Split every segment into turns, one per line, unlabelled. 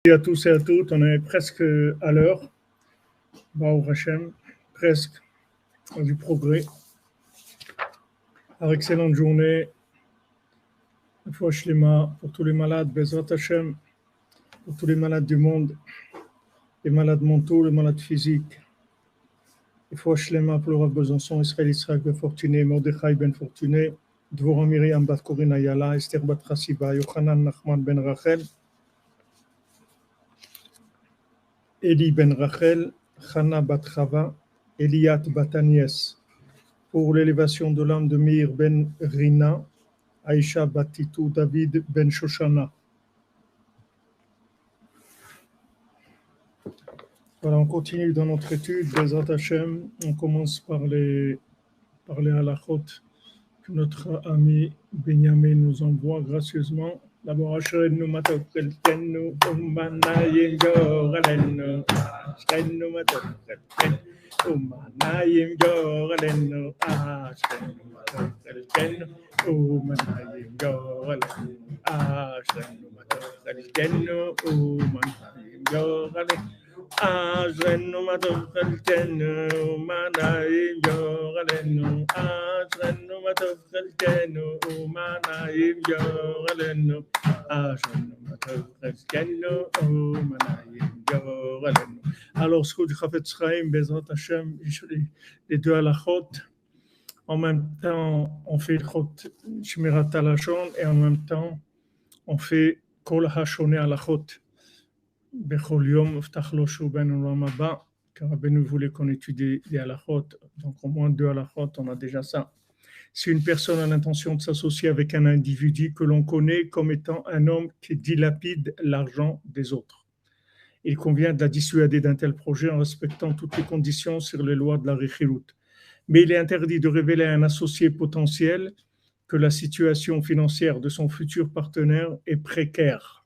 Et à tous et à toutes, on est presque à l'heure. Baruch Hashem, presque du progrès. Alors, excellente journée. Foi Shlema pour tous les malades, Bezrat Hashem, pour tous les malades du monde, les malades mentaux, les malades physiques. Foi Shlema pour le Rav Besançon, Israël Israël Ben Fortuné, Mordechai Ben Fortuné, Dvorah Miriam Bat Corinne Ayala, Esther Bat Chassiba, Yochanan Nachman Ben Rachel, Eli Ben Rachel, Chana Bat Chava, Eliat Bat Agnès. Pour l'élévation de l'âme de Meir Ben Rina, Aïcha Batitou, David Ben Shoshana. Voilà, on continue dans notre étude Bezrat Hashem. On commence par les halachot que notre ami Benjamin nous envoie gracieusement. D'abord, Ashrenu matocheltenu umanayim yoralenu. Ashrenu matocheltenu umanayim yoralenu. Ashrenu matocheltenu umanayim yoralenu. Ashrenu matocheltenu umanayim yoralenu. Ashrenu matocheltenu umanayim yoralenu. Ashrenu matocheltenu umanayim yoralenu. Ashrenu matocheltenu umanayim yoralenu. Alors, ce que du Chafetz Chaim, Bezrat Hashem, les deux halachot, en même temps, on fait Chot Shmirat Halashon et en même temps, on fait Kol Hashone Halachot. Bechol Yom Ftach Lo Shu Ben Olam Haba, car Rabbeinu voulait qu'on étudie les halachot, donc au moins deux halachot, on a déjà ça. Si une personne a l'intention de s'associer avec un individu que l'on connaît comme étant un homme qui dilapide l'argent des autres, il convient de la dissuader d'un tel projet en respectant toutes les conditions sur les lois de la Rechirut. Mais il est interdit de révéler à un associé potentiel que la situation financière de son futur partenaire est précaire.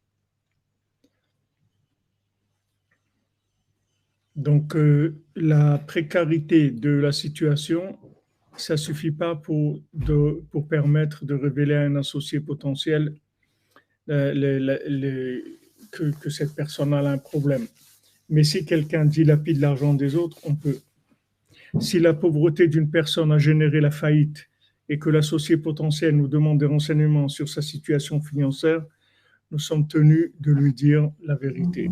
Donc, la précarité de la situation, ça ne suffit pas pour permettre de révéler à un associé potentiel que cette personne a un problème. Mais si quelqu'un dilapide l'argent des autres, on peut. Si la pauvreté d'une personne a généré la faillite et que l'associé potentiel nous demande des renseignements sur sa situation financière, nous sommes tenus de lui dire la vérité.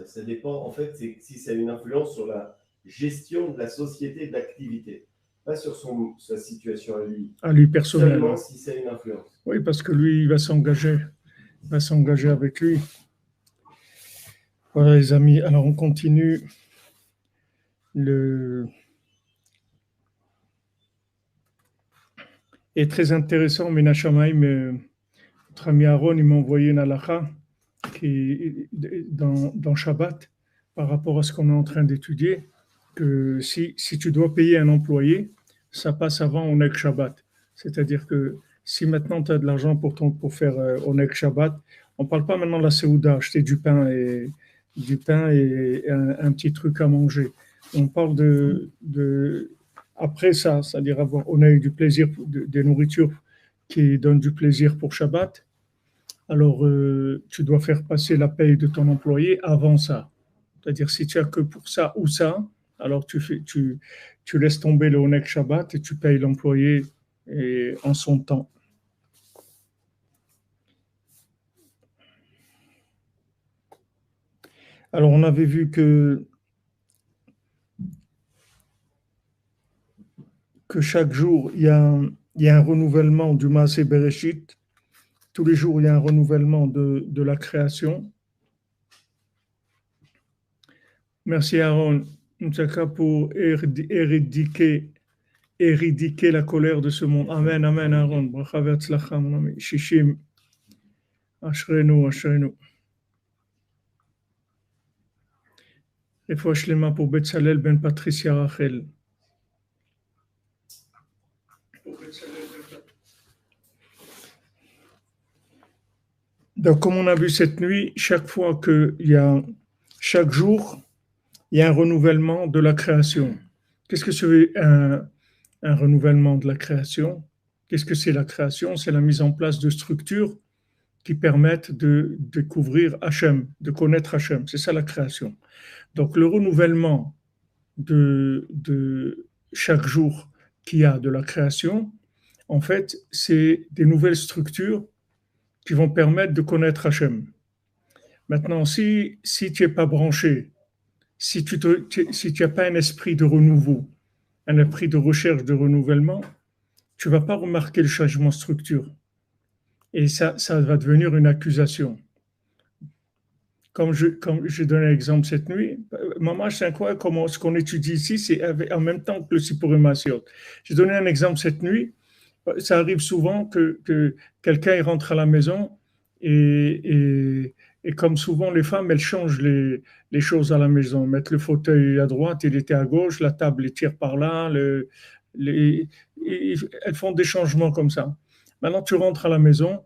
Ça dépend, en fait, si ça a une influence sur la gestion de la société d'activité, pas sur sa situation à lui
personnellement.
Seulement si ça a une influence.
Oui, parce que lui, il va s'engager avec lui. Voilà, les amis. Alors, on continue Et très intéressant, Menachamaim, notre ami Aaron, il m'a envoyé une halakha qui dans Shabbat par rapport à ce qu'on est en train d'étudier, que si tu dois payer un employé, ça passe avant Oneg Shabbat. C'est-à-dire que si maintenant tu as de l'argent pour faire Oneg Shabbat, on ne parle pas maintenant de la Séouda, acheter du pain et un petit truc à manger. On parle de après ça, c'est-à-dire on a eu du plaisir, des nourritures qui donnent du plaisir pour Shabbat. Alors, tu dois faire passer la paye de ton employé avant ça. C'est-à-dire, si tu as que pour ça ou ça, alors tu laisses tomber le Oneg Shabbat et tu payes l'employé en son temps. Alors, on avait vu que chaque jour, il y a un renouvellement du Maaseh Bereshit. Tous les jours, il y a un renouvellement de la création. Merci Aaron, pour éradiquer la colère de ce monde. Amen, amen Aaron. Bracha ve'atzlacha, mon ami. Shishim. Ashrenu, ashrenu. Refoua shlema pour Betzalel ben Patricia Rachel. Donc, comme on a vu cette nuit, chaque jour, il y a un renouvellement de la création. Qu'est-ce que c'est un renouvellement de la création? Qu'est-ce que c'est la création? C'est la mise en place de structures qui permettent de découvrir Hachem, de connaître Hachem. C'est ça la création. Donc le renouvellement de chaque jour qu'il y a de la création, en fait, c'est des nouvelles structures qui vont permettre de connaître Hachem. Maintenant, si tu n'es pas branché, si tu n'as pas un esprit de renouveau, un esprit de recherche, de renouvellement, tu ne vas pas remarquer le changement de structure. Et ça va devenir une accusation. Comme je donne un exemple cette nuit, maman, c'est incroyable comment ce qu'on étudie ici, c'est en même temps que le Sipurim Maasiot. J'ai donné un exemple cette nuit. Ça arrive souvent que quelqu'un rentre à la maison et comme souvent les femmes, elles changent les choses à la maison. Mettre le fauteuil à droite, il était à gauche, la table les tire par là. Elles font des changements comme ça. Maintenant, tu rentres à la maison.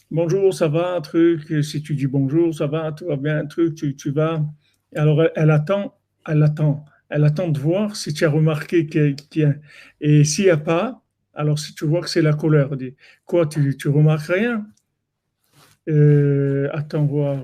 Bonjour, ça va, un truc. Si tu dis bonjour, ça va, tout va bien, un truc, tu vas. Alors, elle attend de voir si tu as remarqué qu'il y a. Et s'il n'y a pas, alors si tu vois que c'est la colère, elle dit quoi, tu remarques rien? Attends voir.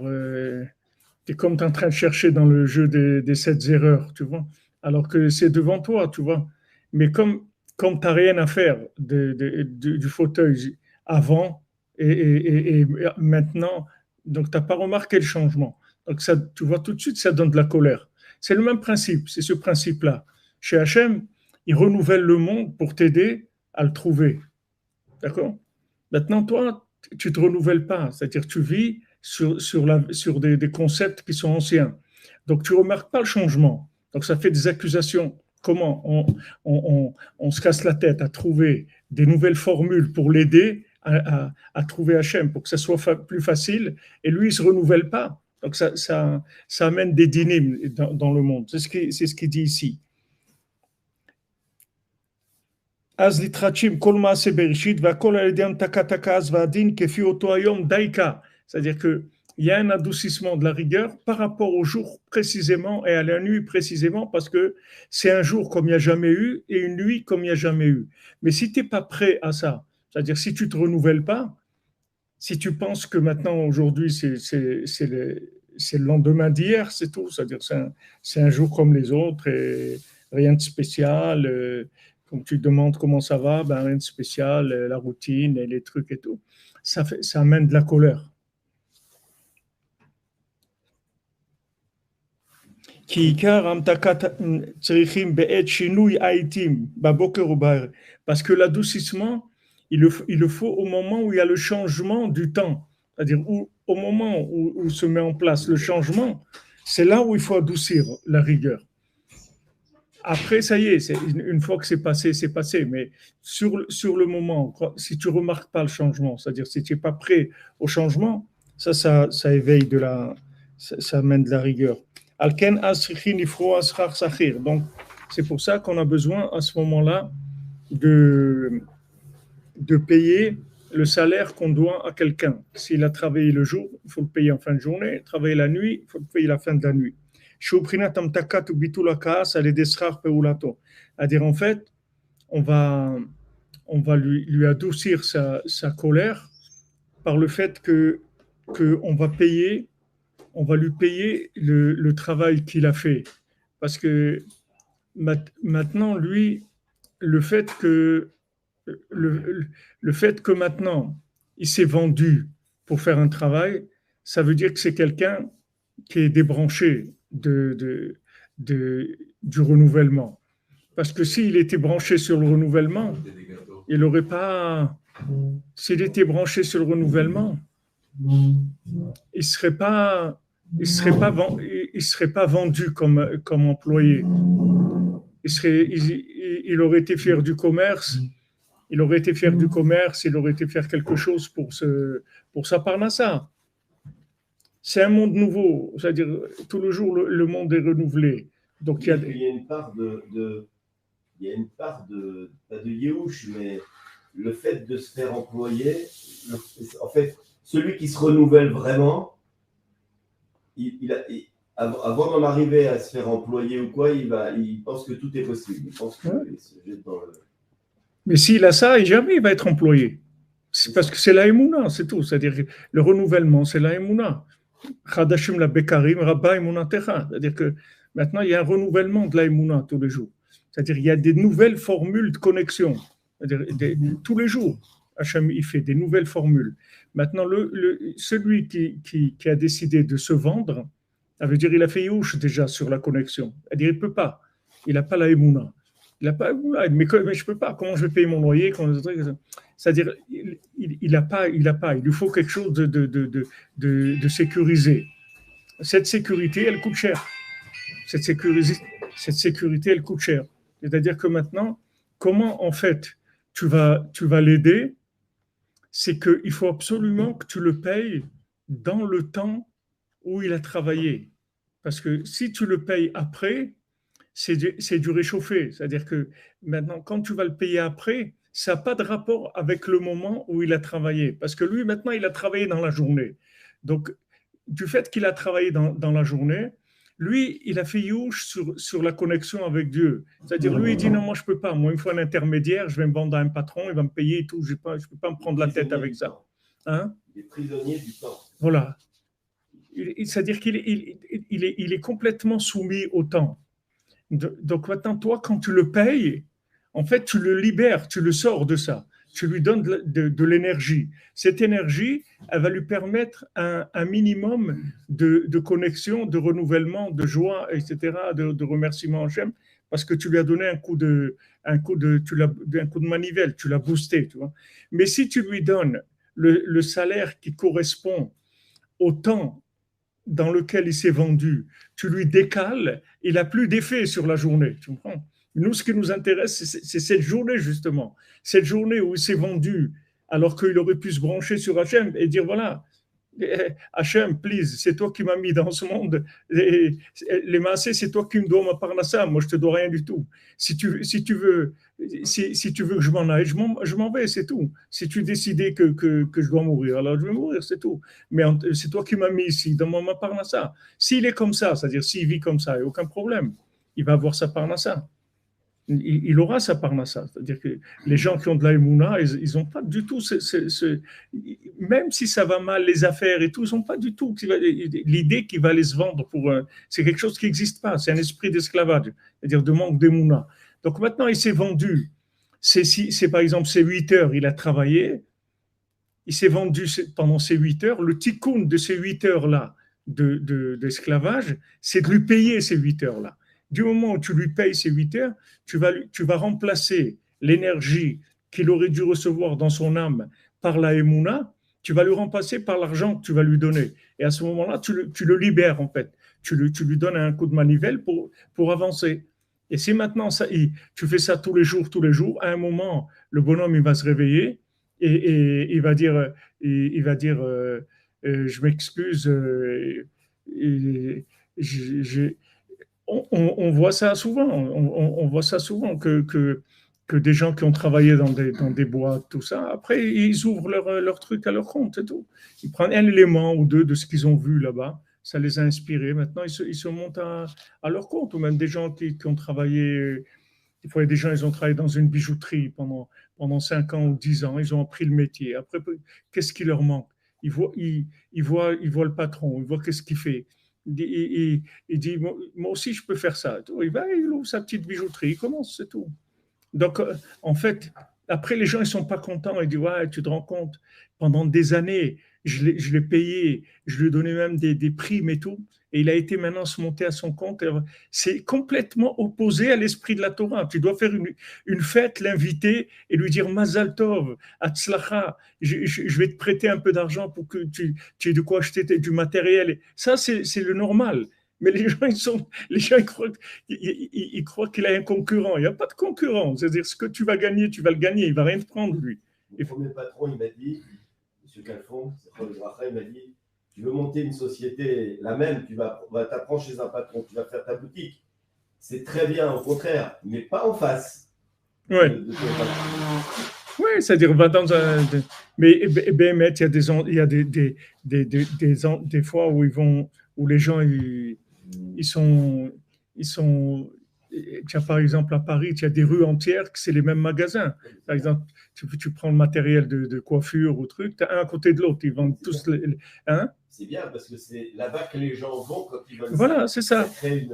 C'est comme tu es en train de chercher dans le jeu des 7 erreurs, tu vois. Alors que c'est devant toi, tu vois. Mais comme tu n'as rien à faire du fauteuil avant et maintenant, donc tu n'as pas remarqué le changement. Donc ça, tu vois tout de suite, ça donne de la colère. C'est le même principe, c'est ce principe-là. Chez Hachem, il renouvelle le monde pour t'aider à le trouver. D'accord? Maintenant, toi, tu ne te renouvelles pas, c'est-à-dire tu vis sur des concepts qui sont anciens. Donc, tu ne remarques pas le changement. Donc, ça fait des accusations. Comment on se casse la tête à trouver des nouvelles formules pour l'aider à trouver Hachem, pour que ça soit plus facile, et lui, il ne se renouvelle pas. Donc, ça amène des dynimes dans le monde. C'est ce qu'il dit ici. C'est-à-dire qu'il y a un adoucissement de la rigueur par rapport au jour précisément et à la nuit précisément, parce que c'est un jour comme il n'y a jamais eu et une nuit comme il n'y a jamais eu. Mais si tu n'es pas prêt à ça, c'est-à-dire si tu ne te renouvelles pas, si tu penses que maintenant, aujourd'hui, c'est le lendemain d'hier, c'est tout, c'est-à-dire c'est un jour comme les autres et rien de spécial. Quand tu demandes comment ça va, ben rien de spécial, la routine et les trucs et tout. Ça amène de la colère. Parce que l'adoucissement, il le faut au moment où il y a le changement du temps. C'est-à-dire au moment où se met en place le changement, c'est là où il faut adoucir la rigueur. Après, ça y est, une fois que c'est passé. Mais sur le moment, si tu ne remarques pas le changement, c'est-à-dire si tu n'es pas prêt au changement, ça éveille ça amène de la rigueur. Donc, c'est pour ça qu'on a besoin à ce moment-là de payer le salaire qu'on doit à quelqu'un. S'il a travaillé le jour, il faut le payer en fin de journée. Travailler la nuit, il faut le payer la fin de la nuit. C'est-à-dire, en fait, on va lui adoucir sa colère par le fait qu'on va lui payer le travail qu'il a fait. Parce que maintenant, lui, le fait que maintenant, il s'est vendu pour faire un travail, ça veut dire que c'est quelqu'un qui est débranché du renouvellement. Parce que s'il était branché sur le renouvellement, il n'aurait pas... S'il était branché sur le renouvellement, il serait pas vendu comme employé. Il aurait été fier du commerce. Il aurait été faire quelque chose pour sa parnassa. C'est un monde nouveau, c'est-à-dire tout le jour le monde est renouvelé. Donc
il y a une part pas de Yehush, mais le fait de se faire employer, en fait, celui qui se renouvelle vraiment, avant d'en arriver à se faire employer ou quoi, il pense que tout est possible. Il pense qu'il se jette dans le...
Mais s'il a ça, jamais il va être employé. C'est parce que c'est la Emouna, c'est tout. C'est-à-dire que le renouvellement, c'est la Emouna. Chadashim la Bekarim, Rabba Emouna Techa. C'est-à-dire que maintenant, il y a un renouvellement de la Emouna tous les jours. C'est-à-dire qu'il y a des nouvelles formules de connexion. C'est-à-dire tous les jours, Hachem, il fait des nouvelles formules. Maintenant, celui qui a décidé de se vendre, ça veut dire il a fait Youch déjà sur la connexion. C'est-à-dire il ne peut pas. Il n'a pas la Emouna. Il n'a pas, mais je ne peux pas. Comment je vais payer mon loyer? C'est-à-dire, il n'a pas. Il lui faut quelque chose de sécurisé. Cette sécurité, elle coûte cher. Cette sécurité, elle coûte cher. C'est-à-dire que maintenant, comment en fait tu vas l'aider? C'est qu'il faut absolument que tu le payes dans le temps où il a travaillé. Parce que si tu le payes après, c'est du réchauffé. C'est-à-dire que maintenant, quand tu vas le payer après, ça n'a pas de rapport avec le moment où il a travaillé. Parce que lui, maintenant, il a travaillé dans la journée. Donc, du fait qu'il a travaillé dans la journée, lui, il a fait youch sur la connexion avec Dieu. C'est-à-dire, lui, il dit non, moi, je ne peux pas. Moi, il me faut un intermédiaire, je vais me vendre à un patron, il va me payer et tout. Je ne peux pas me prendre la tête avec ça.
Hein? Il est prisonnier du temps.
Voilà. C'est-à-dire qu'il est complètement soumis au temps. Donc maintenant, toi, quand tu le payes, en fait, tu le libères, tu le sors de ça. Tu lui donnes de l'énergie. Cette énergie, elle va lui permettre un minimum de connexion, de renouvellement, de joie, etc., de remerciement en Hachem, parce que tu lui as donné un coup de manivelle, tu l'as boosté. Tu vois. Mais si tu lui donnes le salaire qui correspond au temps dans lequel il s'est vendu, tu lui décales, il n'a plus d'effet sur la journée. Tu comprends? Nous, ce qui nous intéresse, c'est cette journée, justement. Cette journée où il s'est vendu, alors qu'il aurait pu se brancher sur Hachem et dire, voilà, Hachem, please, c'est toi qui m'as mis dans ce monde. Les massés, c'est toi qui me dois ma parnassa. Moi, je te dois rien du tout. Si tu veux que je m'en aille, je m'en vais, c'est tout. Si tu décidais que je dois mourir, alors je vais mourir, c'est tout. Mais c'est toi qui m'as mis ici, dans ma parnassa. S'il est comme ça, c'est-à-dire s'il vit comme ça, il n'y a aucun problème. Il va avoir sa parnassa. Il aura sa parnassa. C'est-à-dire que les gens qui ont de la émouna, ils n'ont pas du tout même si ça va mal, les affaires et tout, ils n'ont pas du tout l'idée qu'il va aller se vendre c'est quelque chose qui n'existe pas. C'est un esprit d'esclavage, c'est-à-dire de manque d'émouna. Donc maintenant, il s'est vendu. C'est par exemple, ces 8 heures, il a travaillé. Il s'est vendu pendant ces 8 heures. Le tikkun de ces 8 heures-là d'esclavage, c'est de lui payer ces 8 heures-là. Du moment où tu lui payes ces 8 heures, tu vas remplacer l'énergie qu'il aurait dû recevoir dans son âme par la émouna, tu vas le remplacer par l'argent que tu vas lui donner. Et à ce moment-là, tu le libères en fait. Tu lui donnes un coup de manivelle pour avancer. Et si maintenant, tu fais ça tous les jours, à un moment, le bonhomme, il va se réveiller et il va dire, je m'excuse, on voit ça souvent, on voit ça souvent que des gens qui ont travaillé dans des boîtes, tout ça, après ils ouvrent leur truc à leur compte et tout. Ils prennent un élément ou deux de ce qu'ils ont vu là-bas, ça les a inspirés. Maintenant ils se montent à leur compte, ou même des gens qui ont travaillé. Des fois, il y a des gens, ils ont travaillé dans une bijouterie pendant 5 ans ou 10 ans, ils ont appris le métier. Après, qu'est-ce qui leur manque? Ils voient le patron, ils voient qu'est-ce qu'il fait. Il dit, moi aussi, je peux faire ça. Il ouvre sa petite bijouterie, il commence, c'est tout. Donc, en fait, après, les gens, ils ne sont pas contents. Ils disent, ouais, tu te rends compte, pendant des années, je l'ai payé, je lui ai donné même des primes et tout. Et il a été maintenant se monter à son compte. C'est complètement opposé à l'esprit de la Torah. Tu dois faire une fête, l'inviter et lui dire Mazal Tov, Atzlacha, je vais te prêter un peu d'argent pour que tu aies de quoi acheter du matériel. Ça, c'est le normal. Mais les gens, ils croient qu'il a un concurrent. Il n'y a pas de concurrent. C'est-à-dire, ce que tu vas gagner, tu vas le gagner. Il ne va rien te prendre, lui.
Le premier patron, il m'a dit, M. Calfon, il m'a dit, tu veux monter une société, la même, tu vas t'apprendre chez un patron, tu vas faire ta boutique. C'est très bien, au contraire, mais pas en face.
Oui. Oui, c'est-à-dire, va dans un. Mais il y a des fois où les gens, ils sont tu as par exemple à Paris, tu as des rues entières que c'est les mêmes magasins. Par exemple, tu prends le matériel de coiffure ou truc, tu as un à côté de l'autre, ils vendent tous
hein? C'est bien parce que c'est là-bas que les gens vont quand ils veulent.
Voilà, c'est ça.
Ça crée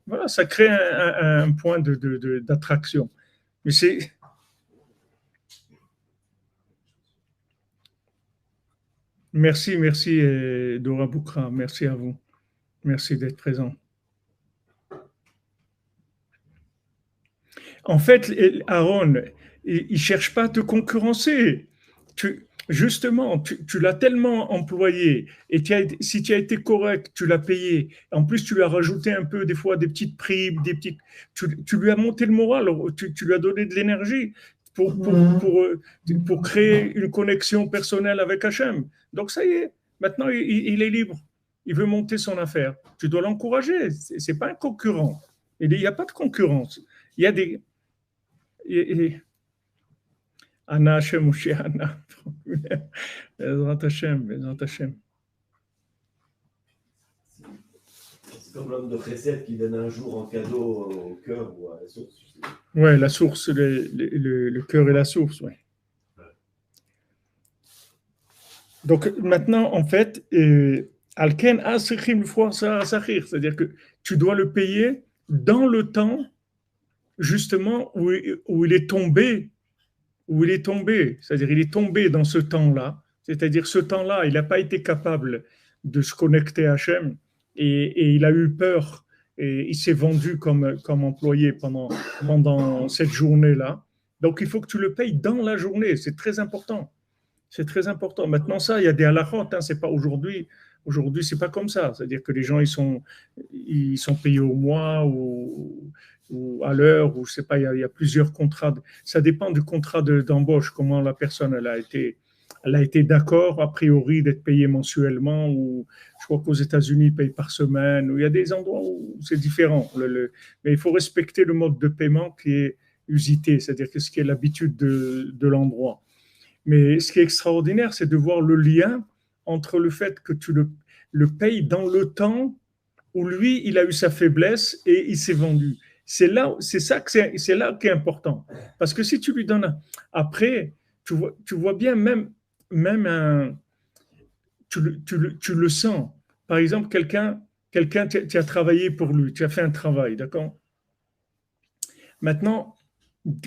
voilà, ça crée un point d'attraction. Mais c'est. Merci, Dora Boukra, merci à vous. Merci d'être présent. En fait, Aaron, il ne cherche pas à te concurrencer. Justement, tu l'as tellement employé et si tu as été correct, tu l'as payé. En plus, tu lui as rajouté un peu, des fois, des petites primes, tu lui as monté le moral, tu lui as donné de l'énergie pour créer une connexion personnelle avec Hachem. Donc, ça y est, maintenant, il est libre. Il veut monter son affaire. Tu dois l'encourager. Ce n'est pas un concurrent. Il n'y a pas de concurrence. Il y a des. Anna Hashem ou chez Anna. Bezrat Hashem, Bezrat Hashem.
C'est comme l'homme de Chesed qui donne un jour en cadeau au cœur ou à la source.
Oui, la source, le cœur et la source, oui. Donc maintenant, en fait, Alken Asrichim le foie Sahir, c'est-à-dire que tu dois le payer dans le temps, justement, où il est tombé. Où il est tombé, c'est-à-dire il est tombé dans ce temps-là, c'est-à-dire ce temps-là, il n'a pas été capable de se connecter à Hachem et il a eu peur et il s'est vendu comme employé pendant cette journée-là. Donc il faut que tu le payes dans la journée, c'est très important. C'est très important. Maintenant ça, il y a des halachot, c'est pas aujourd'hui. Aujourd'hui, c'est pas comme ça. C'est-à-dire que les gens, ils sont payés au mois ou à l'heure, ou je sais pas, il y a plusieurs contrats. Ça dépend du contrat d'embauche, comment la personne elle a été d'accord, a priori, d'être payée mensuellement, ou je crois qu'aux États-Unis, ils payent par semaine, ou il y a des endroits où c'est différent. Mais il faut respecter le mode de paiement qui est usité, c'est-à-dire que ce qui est l'habitude de l'endroit. Mais ce qui est extraordinaire, c'est de voir le lien entre le fait que tu le payes dans le temps où lui, il a eu sa faiblesse et il s'est vendu. C'est là qui est important. Parce que si tu lui donnes après, tu vois bien tu le sens. Par exemple, quelqu'un, tu as travaillé pour lui, tu as fait un travail, d'accord? Maintenant,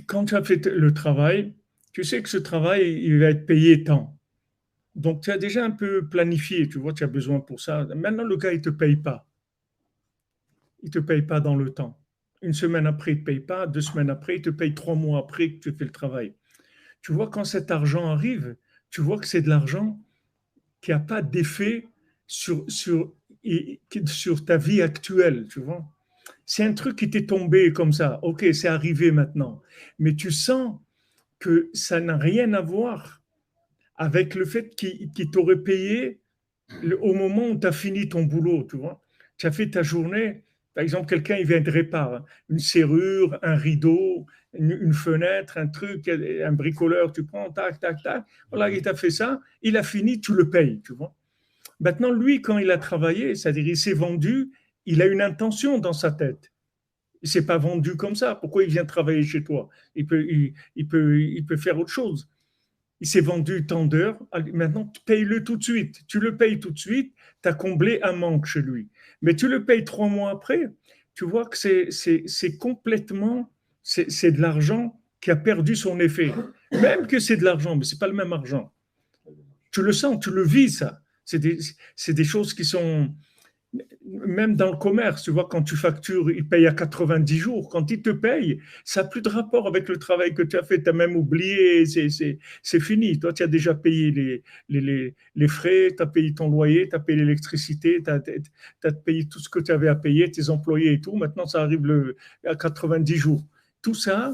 quand tu as fait le travail, tu sais que ce travail, il va être payé tant. Donc, tu as déjà un peu planifié, tu vois, tu as besoin pour ça. Maintenant, le gars, il ne te paye pas. Il ne te paye pas dans le temps. Une semaine après, il ne te paye pas. 2 semaines après, il te paye 3 mois après que tu fais le travail. Tu vois, quand cet argent arrive, tu vois que c'est de l'argent qui n'a pas d'effet sur ta vie actuelle, tu vois. C'est un truc qui t'est tombé comme ça. Ok, c'est arrivé maintenant. Mais tu sens que ça n'a rien à voir avec le fait qu'il t'aurait payé au moment où tu as fini ton boulot, tu vois. Tu as fait ta journée, par exemple, quelqu'un, il vient de réparer une serrure, un rideau, une fenêtre, un truc, un bricoleur, tu prends, tac, tac, tac, voilà, il t'a fait ça, il a fini, tu le payes, tu vois. Maintenant, lui, quand il a travaillé, c'est-à-dire il s'est vendu, il a une intention dans sa tête. Il ne s'est pas vendu comme ça. Pourquoi il vient travailler chez toi? Il peut faire autre chose. Il s'est vendu tant d'heures, maintenant paye-le tout de suite. Tu le payes tout de suite, tu as comblé un manque chez lui. Mais tu le payes 3 mois après, tu vois que c'est complètement, c'est de l'argent qui a perdu son effet. Même que c'est de l'argent, mais ce n'est pas le même argent. Tu le sens, tu le vis ça. C'est des choses qui sont, même dans le commerce, tu vois, quand tu factures, ils payent à 90 jours. Quand ils te payent, ça n'a plus de rapport avec le travail que tu as fait. Tu as même oublié, c'est fini. Toi, tu as déjà payé les frais, tu as payé ton loyer, tu as payé l'électricité, tu as payé tout ce que tu avais à payer, tes employés et tout. Maintenant, ça arrive à 90 jours. Tout ça,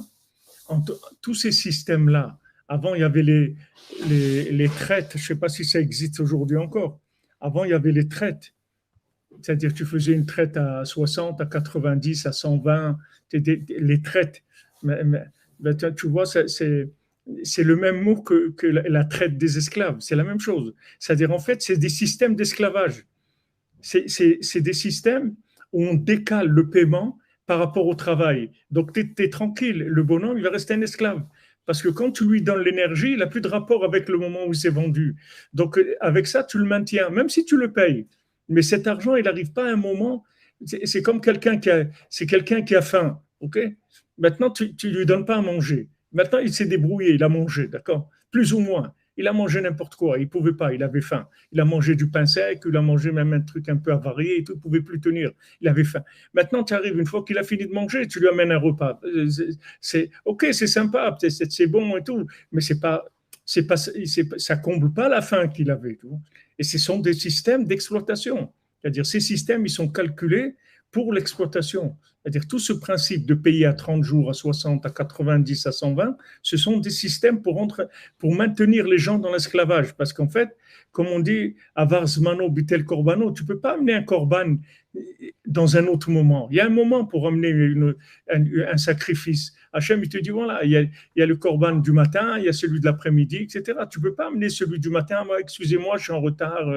tous ces systèmes-là, avant, il y avait les traites. Je ne sais pas si ça existe aujourd'hui encore. Avant, il y avait les traites. C'est-à-dire, tu faisais une traite à 60, à 90, à 120, les traites. Mais, tu vois, c'est le même mot que la traite des esclaves. C'est la même chose. C'est-à-dire, en fait, c'est des systèmes d'esclavage. C'est des systèmes où on décale le paiement par rapport au travail. Donc, tu es tranquille. Le bonhomme, il va rester un esclave. Parce que quand tu lui donnes l'énergie, il n'a plus de rapport avec le moment où il s'est vendu. Donc, avec ça, tu le maintiens, même si tu le payes. Mais cet argent, il n'arrive pas à un moment. C'est comme quelqu'un qui a faim. OK? Maintenant, tu ne lui donnes pas à manger. Maintenant, il s'est débrouillé, il a mangé, d'accord? Plus ou moins. Il a mangé n'importe quoi. Il ne pouvait pas, il avait faim. Il a mangé du pain sec, il a mangé même un truc un peu avarié et tout, il ne pouvait plus tenir. Il avait faim. Maintenant, tu arrives, une fois qu'il a fini de manger, tu lui amènes un repas. OK, c'est sympa, c'est bon et tout, mais ça comble pas la faim qu'il avait. Tout. Et ce sont des systèmes d'exploitation. C'est-à-dire, ces systèmes, ils sont calculés pour l'exploitation. C'est-à-dire, tout ce principe de payer à 30 jours, à 60, à 90, à 120, ce sont des systèmes pour maintenir les gens dans l'esclavage. Parce qu'en fait, comme on dit, avar zmano bitel korbano, tu ne peux pas amener un korban dans un autre moment. Il y a un moment pour amener un sacrifice. Hachem, il te dit, voilà, il y a le korban du matin, il y a celui de l'après-midi, etc. Tu ne peux pas amener celui du matin, moi, excusez-moi, je suis en retard,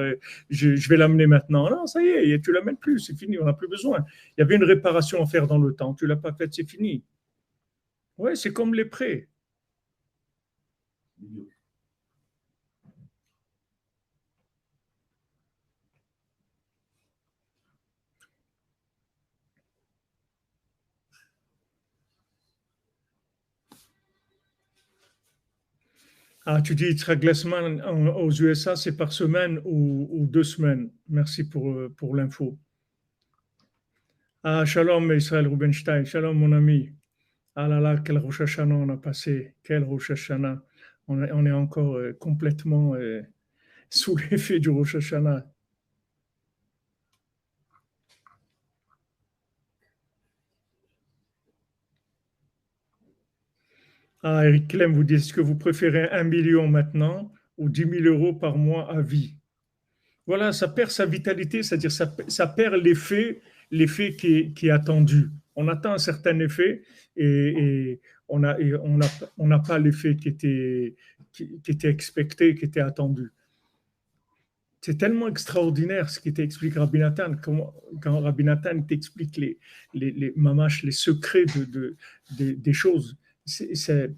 je vais l'amener maintenant. Non, ça y est, tu ne l'amènes plus, c'est fini, on n'a plus besoin. Il y avait une réparation à faire dans le temps, tu ne l'as pas faite, c'est fini. Oui, c'est comme les prêts. Ah, tu dis Yitzhak Glassman aux USA, c'est par semaine ou 2 semaines. Merci pour l'info. Ah, shalom Israël Rubenstein, shalom mon ami. Ah là là, quel Rosh Hashanah on a passé, quel Rosh Hashanah. On est encore complètement sous l'effet du Rosh Hashanah. Ah, Eric Clem vous dit, est-ce que vous préférez 1 million maintenant ou 10 000 euros par mois à vie? Voilà, ça perd sa vitalité, c'est-à-dire ça perd l'effet qui est attendu. On attend un certain effet et on n'a pas l'effet qui était expecté, qui était attendu. C'est tellement extraordinaire ce qui t'explique Rabbi Nathan, quand Rabbi Nathan t'explique les mamash, les secrets des choses. C'est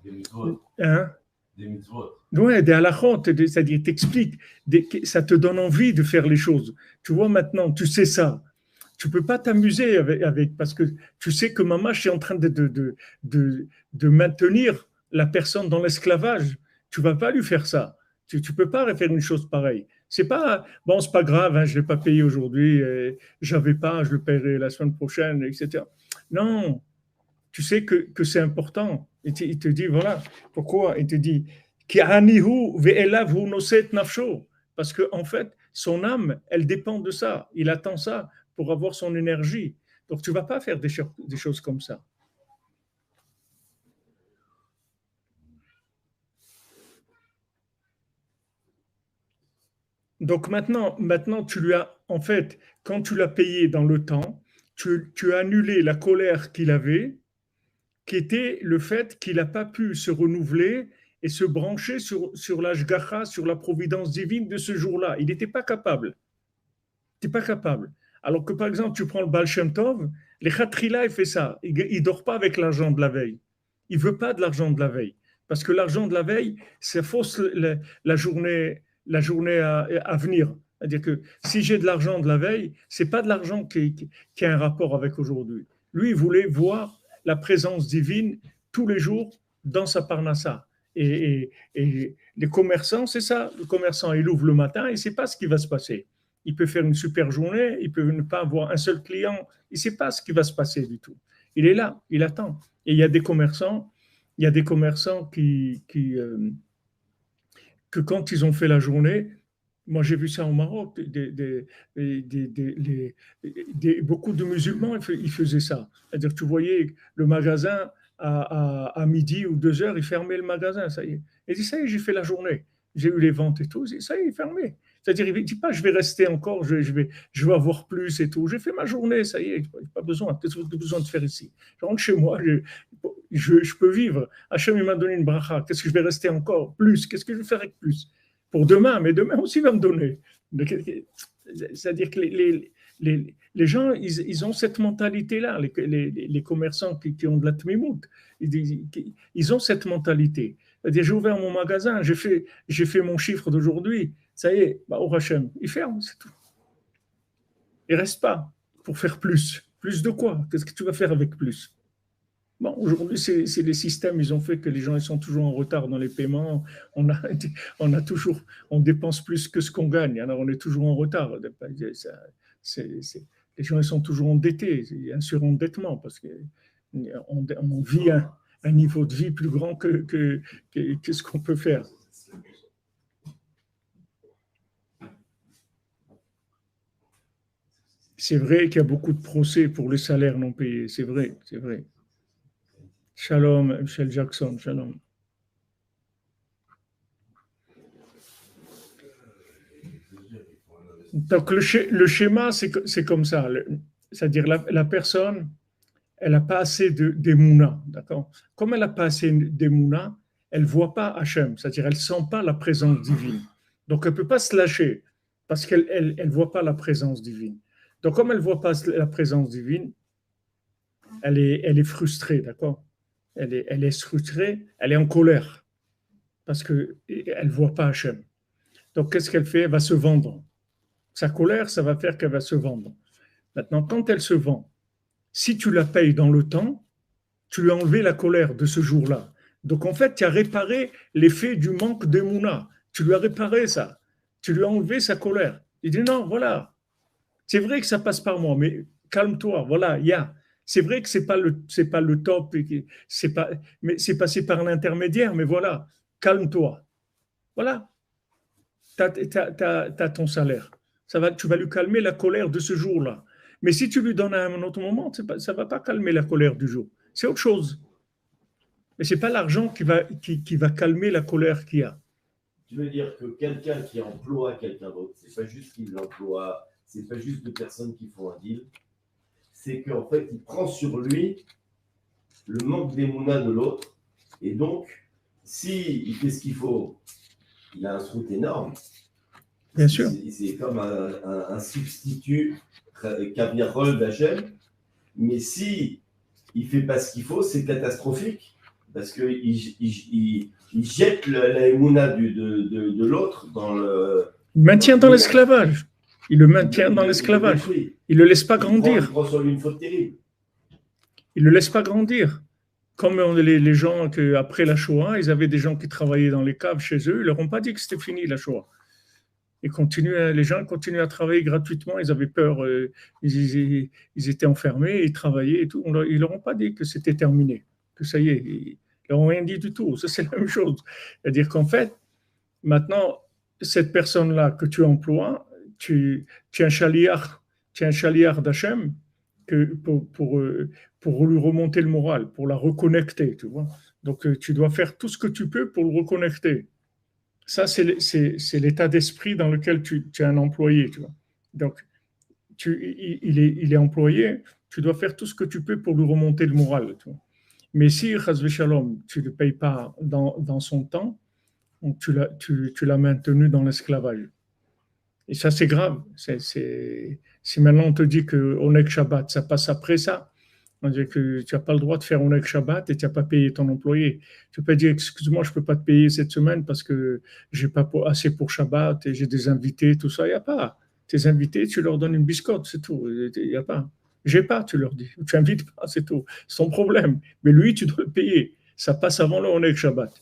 hein?
Des mitzvot.
Ouais, des halachot, c'est-à-dire t'explique, ça te donne envie de faire les choses. Tu vois maintenant, tu sais ça. Tu peux pas t'amuser parce que tu sais que mamash est en train de maintenir la personne dans l'esclavage. Tu vas pas lui faire ça. Tu peux pas faire une chose pareille. C'est pas bon, c'est pas grave, hein, je l'ai pas payé aujourd'hui, j'avais pas, je le paierai la semaine prochaine, etc. Non, tu sais que c'est important. Il te dit voilà pourquoi. Il te dit parce que en fait son âme, elle dépend de ça. Il attend ça pour avoir son énergie. Donc tu vas pas faire des choses comme ça. Donc maintenant, tu lui as, en fait, quand tu l'as payé dans le temps, tu as annulé la colère qu'il avait, qui était le fait qu'il n'a pas pu se renouveler et se brancher sur l'ashgacha, sur la providence divine de ce jour-là. Il n'était pas capable. Tu n'es pas capable. Alors que par exemple, tu prends le Baal Shem Tov, les Khatrila, il fait ça. Il ne dort pas avec l'argent de la veille. Il ne veut pas de l'argent de la veille. Parce que l'argent de la veille, ça fausse la journée à venir. C'est-à-dire que si j'ai de l'argent de la veille, ce n'est pas de l'argent qui a un rapport avec aujourd'hui. Lui, il voulait voir la présence divine tous les jours dans sa parnassa. Et les commerçants, c'est ça. Le commerçant, il ouvre le matin et il ne sait pas ce qui va se passer. Il peut faire une super journée, il peut ne pas avoir un seul client, il ne sait pas ce qui va se passer du tout. Il est là, il attend. Et il y a des commerçants que quand ils ont fait la journée, moi j'ai vu ça au Maroc, beaucoup de musulmans, ils faisaient ça. C'est-à-dire tu voyais le magasin à midi ou 2 heures, ils fermaient le magasin, ça y est. Et dit, ça y est, j'ai fait la journée. J'ai eu les ventes et tout, ça y est, fermé. C'est-à-dire, il ne dit pas, je vais rester encore, je vais avoir plus et tout. J'ai fait ma journée, ça y est, pas besoin. Qu'est-ce que j'ai besoin de faire ici? Je rentre chez moi, je peux vivre. Hachem, il m'a donné une bracha. Qu'est-ce que je vais rester encore? Plus. Qu'est-ce que je vais faire avec plus? Pour demain, mais demain aussi, il va me donner. C'est-à-dire que les gens, ils ont cette mentalité-là, les commerçants qui ont de la tmimout, ils ont cette mentalité. C'est-à-dire, j'ai ouvert mon magasin, j'ai fait mon chiffre d'aujourd'hui, ça y est, bah, au Hachem, il ferme, c'est tout. Il ne reste pas pour faire plus. Plus de quoi? Qu'est-ce que tu vas faire avec plus? Bon, aujourd'hui, c'est les systèmes, ils ont fait que les gens ils sont toujours en retard dans les paiements. On a, on a toujours, on dépense plus que ce qu'on gagne. Alors, on est toujours en retard. Les gens ils sont toujours endettés. Il y a un surendettement parce qu'on vit un niveau de vie plus grand que ce qu'on peut faire. C'est vrai qu'il y a beaucoup de procès pour les salaires non payés. C'est vrai, c'est vrai. Shalom, Michel Jackson, shalom. Donc le schéma, c'est comme ça. C'est-à-dire la personne, elle n'a pas assez d'émouna, d'accord? Comme elle n'a pas assez d'émouna, elle ne voit pas Hachem, c'est-à-dire elle ne sent pas la présence divine. Donc elle ne peut pas se lâcher parce qu'elle ne voit pas la présence divine. Donc comme elle ne voit pas la présence divine, elle est frustrée, d'accord? Elle est frustrée, elle est en colère parce qu'elle ne voit pas Hachem. Donc qu'est-ce qu'elle fait? Elle va se vendre. Sa colère, ça va faire qu'elle va se vendre. Maintenant, quand elle se vend, si tu la payes dans le temps, tu lui as enlevé la colère de ce jour-là. Donc en fait, tu as réparé l'effet du manque de Mouna. Tu lui as réparé ça. Tu lui as enlevé sa colère. Il dit non, voilà. C'est vrai que ça passe par moi, mais calme-toi. Voilà, il y a. C'est vrai que c'est pas le top, mais c'est passé par l'intermédiaire. Mais voilà, calme-toi. Voilà, t'as ton salaire. Tu vas lui calmer la colère de ce jour-là. Mais si tu lui donnes à un autre moment, ça ne va pas calmer la colère du jour. C'est autre chose. Mais ce n'est pas l'argent qui va calmer la colère qu'il y a.
Tu veux dire que quelqu'un qui emploie quelqu'un d'autre, ce n'est pas juste qu'il l'emploie, ce n'est pas juste deux personnes qui font un deal, c'est qu'en fait, il prend sur lui le manque d'émouna de l'autre. Et donc, s'il fait ce qu'il faut, il a un route énorme.
Bien sûr.
C'est comme un substitut caviarol d'Hachem. Mais si il ne fait pas ce qu'il faut, c'est catastrophique. Parce qu'il jette la émouna de l'autre dans le...
Il maintient dans l'esclavage. Il le maintient dans l'esclavage. Il ne le laisse pas grandir.
Il prend sur lui une faute terrible.
Il ne le laisse pas grandir. Comme les gens qu'après la Shoah, ils avaient des gens qui travaillaient dans les caves chez eux, ils ne leur ont pas dit que c'était fini la Shoah. Les gens continuaient à travailler gratuitement, ils avaient peur, ils étaient enfermés, ils travaillaient et tout. Ils ne leur ont pas dit que c'était terminé, que ça y est, ils ne leur ont rien dit du tout. Ça, c'est la même chose. C'est-à-dire qu'en fait, maintenant, cette personne-là que tu emploies, tu es un chaliar d'Hachem pour lui remonter le moral, pour la reconnecter, tu vois. Donc, tu dois faire tout ce que tu peux pour le reconnecter. Ça, c'est l'état d'esprit dans lequel tu es un employé, tu vois. Donc, il est employé, tu dois faire tout ce que tu peux pour lui remonter le moral, tu vois. Mais si, chas shalom, tu ne le payes pas dans son temps, tu l'as maintenu dans l'esclavage. Et ça, c'est grave. Si maintenant on te dit que Oneg Shabbat, ça passe après ça, on dit que tu n'as pas le droit de faire Oneg Shabbat et tu n'as pas payé ton employé. Tu peux dire, excuse-moi, je ne peux pas te payer cette semaine parce que je n'ai pas assez pour Shabbat et j'ai des invités, tout ça. Il n'y a pas. Tes invités, tu leur donnes une biscotte, c'est tout. Il n'y a pas. J'ai pas, tu leur dis. Tu invites pas, c'est tout. C'est ton problème. Mais lui, tu dois le payer. Ça passe avant le Oneg Shabbat.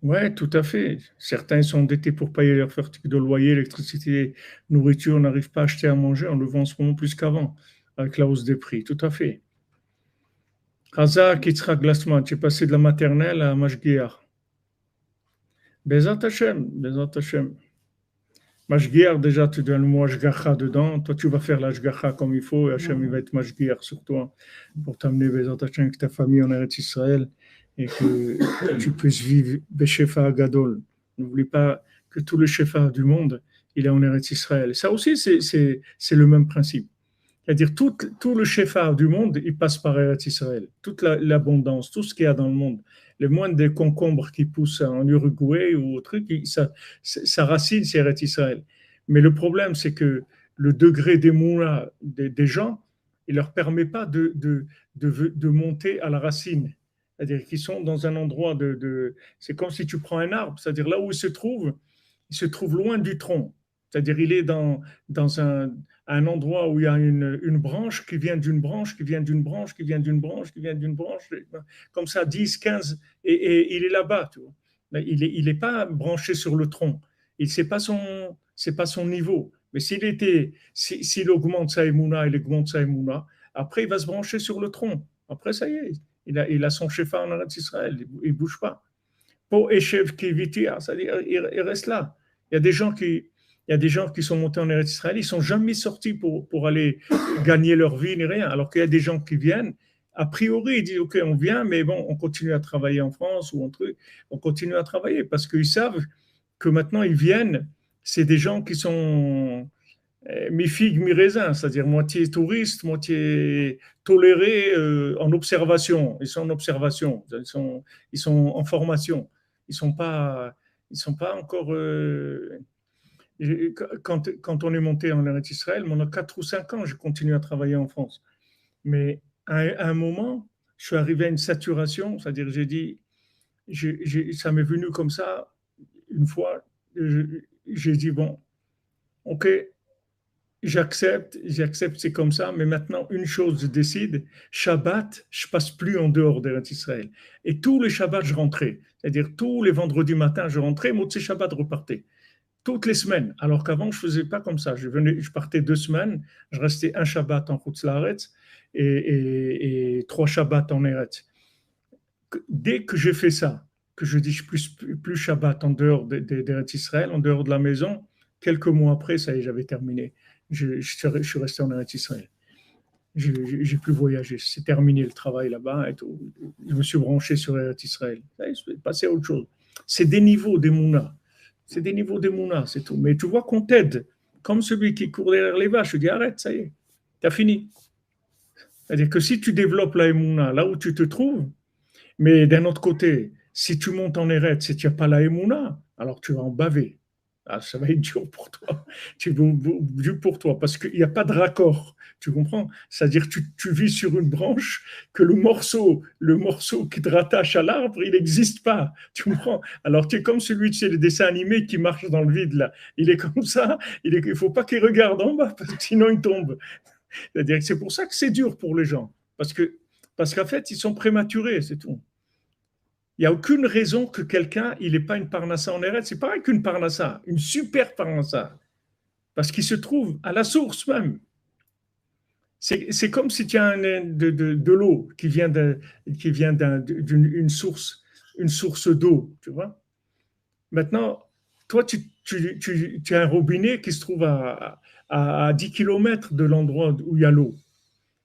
Oui, tout à fait. Certains sont endettés pour payer leurs factures de loyer, électricité, nourriture, n'arrivent pas à acheter à manger, on le vend en ce moment plus qu'avant, avec la hausse des prix. Tout à fait. Razak Yitzhak Glassman, tu es passé de la maternelle à Mashgiach. Bezat Hashem, Bezat Hashem. Mashgiach, déjà, tu donnes le mot Ashgacha dedans. Toi, tu vas faire l'Ashgacha comme il faut et Hashem, il va être Mashgiach sur toi pour t'amener Bezat Hashem avec ta famille en Eretz Israël et que tu puisses vivre Beshefa Gadol. N'oublie pas que tout le Shefa du monde, il est en Eretz Israël. Ça aussi, c'est le même principe. C'est-à-dire tout le shefa du monde, il passe par Eretz Israël. Toute l'abondance, tout ce qu'il y a dans le monde. Le moindre des concombres qui poussent en Uruguay ou au truc, sa racine, c'est Eretz Israël. Mais le problème, c'est que le degré d'émouna des gens, il ne leur permet pas de monter à la racine. C'est-à-dire qu'ils sont dans un endroit c'est comme si tu prends un arbre, c'est-à-dire là où il se trouve loin du tronc. C'est-à-dire il est dans un endroit où il y a une branche qui vient d'une branche, qui vient d'une branche, qui vient d'une branche, qui vient d'une branche, comme ça 10, 15, et il est là-bas. Tu vois. Il est pas branché sur le tronc. C'est pas son niveau. Mais s'il augmente sa émouna, il augmente sa émouna, après il va se brancher sur le tronc. Après, ça y est, il a son shefa en Israël, il ne bouge pas. Pour Echev Kivitia, c'est-à-dire il reste là. Il y a des gens qui, il y a des gens qui sont montés en Eretz Israël, ils ne sont jamais sortis pour aller gagner leur vie ni rien. Alors qu'il y a des gens qui viennent, a priori, ils disent OK, on vient, mais bon, on continue à travailler en France ou en truc, on continue à travailler parce qu'ils savent que maintenant ils viennent, c'est des gens qui sont mi-figue, mi-raisin, c'est-à-dire moitié touristes, moitié tolérés en observation. Ils sont en observation, ils sont en formation. Ils sont pas encore. Quand on est monté en Eretz Israël, pendant 4 ou 5 ans, j'ai continué à travailler en France. Mais à un moment, je suis arrivé à une saturation, c'est-à-dire j'ai dit, ça m'est venu comme ça une fois, j'ai dit, bon, ok, j'accepte, c'est comme ça, mais maintenant, une chose, je décide, Shabbat, je passe plus en dehors d'Eretz Israël. Et tous les Shabbats, je rentrais. C'est-à-dire, tous les vendredis matins, je rentrais, Motzei Shabbat repartait. Toutes les semaines. Alors qu'avant, je faisais pas comme ça. Je partais 2 semaines, je restais un Shabbat en Chutz Laaretz et 3 Shabbats en Eretz. Dès que j'ai fait ça, que je dis plus Shabbat en dehors d'Eretz Israël, en dehors de la maison, quelques mois après, ça y est, j'avais terminé. Je suis resté en Eretz Israël. J'ai plus voyagé. C'est terminé le travail là-bas et tout. Je me suis branché sur Eretz Israël. Je suis passé à autre chose. C'est des niveaux d'Emouna. C'est des niveaux d'Emouna, c'est tout. Mais tu vois qu'on t'aide. Comme celui qui court derrière les vaches. Je dis arrête, ça y est. Tu as fini. C'est-à-dire que si tu développes la Emouna là où tu te trouves, mais d'un autre côté, si tu montes en Eretz et tu n'as pas la Emouna, alors tu vas en baver. Ah, ça va être dur pour toi. Dur pour toi parce qu'il n'y a pas de raccord. Tu comprends? C'est-à-dire que tu vis sur une branche que le morceau qui te rattache à l'arbre, il n'existe pas. Tu comprends? Alors tu es comme celui de les dessins animés qui marche dans le vide là. Il est comme ça. Il ne faut pas qu'il regarde en bas parce que sinon il tombe. C'est-à-dire que c'est pour ça que c'est dur pour les gens parce qu'en fait ils sont prématurés, c'est tout. Il n'y a aucune raison que quelqu'un il n'ait pas une parnassa en Eretz. C'est pareil qu'une parnassa, une super parnassa. Parce qu'il se trouve à la source même. C'est comme si tu as de l'eau qui vient d'une source d'eau, tu vois. Maintenant, toi, tu as un robinet qui se trouve à 10 km de l'endroit où il y a l'eau.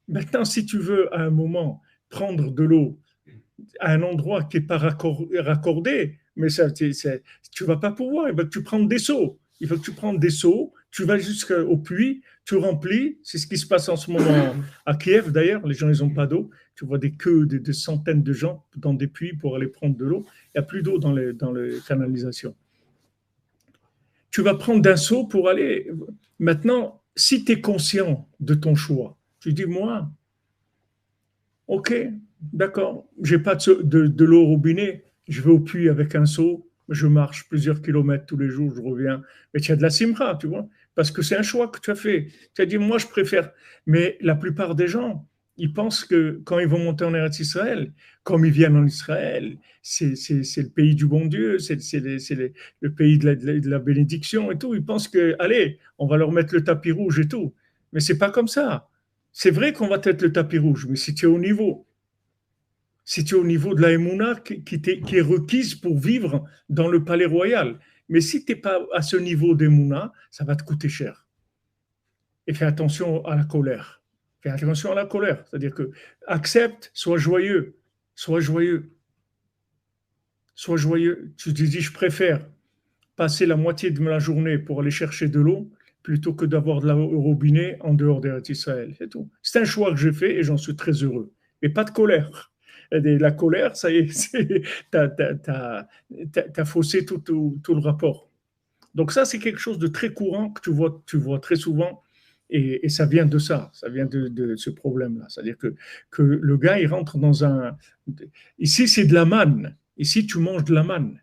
Maintenant, si tu veux à un moment prendre de l'eau à un endroit qui n'est pas raccordé, mais tu ne vas pas pouvoir. Il faut que tu prennes des seaux. Il faut que tu prennes des seaux, tu vas jusqu'au puits, tu remplis. C'est ce qui se passe en ce moment à Kiev d'ailleurs. Les gens, ils n'ont pas d'eau. Tu vois des queues de centaines de gens dans des puits pour aller prendre de l'eau. Il n'y a plus d'eau dans les canalisations. Tu vas prendre d'un seau pour aller. Maintenant, si tu es conscient de ton choix, tu dis, moi, ok, d'accord, j'ai pas de l'eau au robinet, je vais au puits avec un seau, je marche plusieurs kilomètres tous les jours, je reviens. Mais tu as de la simra, tu vois, parce que c'est un choix que tu as fait. Tu as dit, moi, je préfère. Mais la plupart des gens, ils pensent que quand ils vont monter en Eretz Israël, comme ils viennent en Israël, c'est le pays du bon Dieu, c'est le pays de la bénédiction et tout. Ils pensent que, allez, on va leur mettre le tapis rouge et tout. Mais c'est pas comme ça. C'est vrai qu'on va être le tapis rouge, mais si tu es au niveau, si tu es au niveau de la Emouna qui est requise pour vivre dans le palais royal. Mais si tu n'es pas à ce niveau d'Emouna, ça va te coûter cher. Et fais attention à la colère. Fais attention à la colère. C'est-à-dire que accepte, sois joyeux. Sois joyeux. Sois joyeux. Tu te dis, je préfère passer la moitié de la journée pour aller chercher de l'eau plutôt que d'avoir de l'eau au robinet en dehors d'Eretz Israël. C'est tout. C'est un choix que j'ai fait et j'en suis très heureux. Mais pas de colère. Et la colère, ça y est, t'as faussé tout le rapport. Donc ça, c'est quelque chose de très courant que tu vois très souvent. Et ça vient de ça vient de ce problème-là. C'est-à-dire que le gars, il rentre dans un... Ici, c'est de la manne. Ici, tu manges de la manne.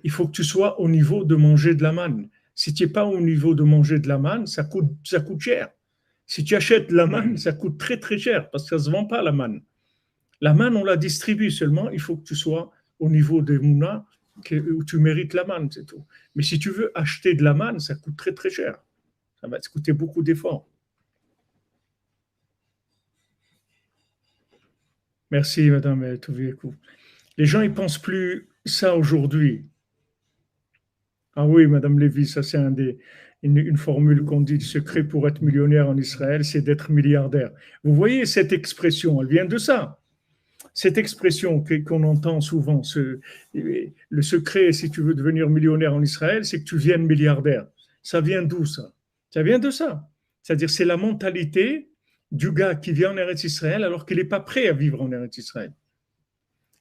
Il faut que tu sois au niveau de manger de la manne. Si tu n'es pas au niveau de manger de la manne, ça coûte cher. Si tu achètes de la manne, ça coûte très très cher parce que ça ne se vend pas la manne. La manne, on la distribue seulement. Il faut que tu sois au niveau des mounas où tu mérites la manne, c'est tout. Mais si tu veux acheter de la manne, ça coûte très très cher. Ça va te coûter beaucoup d'efforts. Merci, Madame Touviékou. Les gens, ils ne pensent plus ça aujourd'hui. Ah oui, Madame Lévy, ça c'est une formule qu'on dit, le secret pour être millionnaire en Israël, c'est d'être milliardaire. Vous voyez cette expression, elle vient de ça. Cette expression qu'on entend souvent, le secret, si tu veux devenir millionnaire en Israël, c'est que tu viennes milliardaire. Ça vient d'où ça? Ça vient de ça. C'est-à-dire c'est la mentalité du gars qui vient en Eretz Israël alors qu'il n'est pas prêt à vivre en Eretz Israël.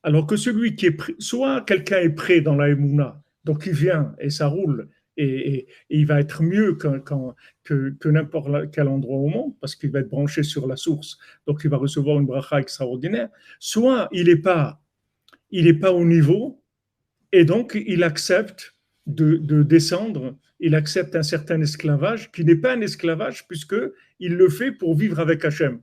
Alors que celui qui est prêt, soit quelqu'un est prêt dans la Emouna, donc il vient et ça roule, et il va être mieux que n'importe quel endroit au monde, parce qu'il va être branché sur la source, donc il va recevoir une bracha extraordinaire, soit il n'est pas au niveau, et donc il accepte de descendre, il accepte un certain esclavage, qui n'est pas un esclavage, puisqu'il le fait pour vivre avec Hachem.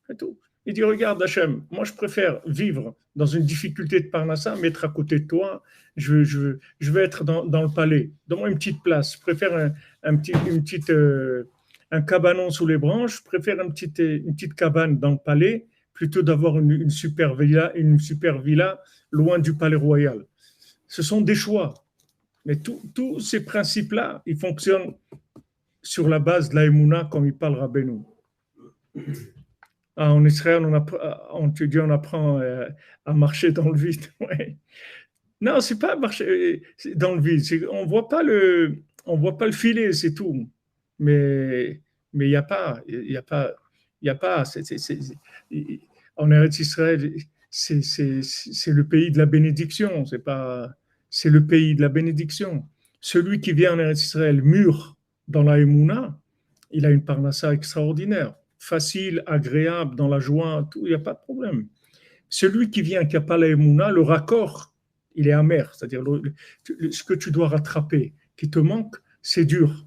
C'est tout. Il dit, regarde Hachem, moi je préfère vivre dans une difficulté de Parnassa, mais être à côté de toi, je veux être dans le palais. Donne-moi une petite place. Je préfère un cabanon sous les branches, je préfère une petite cabane dans le palais, plutôt d'avoir une super villa loin du palais royal. Ce sont des choix. Mais tous ces principes-là, ils fonctionnent sur la base de la Emouna, comme il parle Rabbeinu. En Israël, on apprend à marcher dans le vide. Ouais. Non, c'est pas marcher dans le vide. On voit pas le filet, c'est tout. Mais il y a pas, il y a pas, il y a pas. En Eretz Israël, c'est le pays de la bénédiction. C'est le pays de la bénédiction. Celui qui vient en Eretz Israël mûr dans la Emouna, il a une parnassa extraordinaire. Facile, agréable, dans la joie, tout, il n'y a pas de problème. Celui qui vient, qui n'a pas la Emouna, le raccord, il est amer. C'est-à-dire, ce que tu dois rattraper, qui te manque, c'est dur.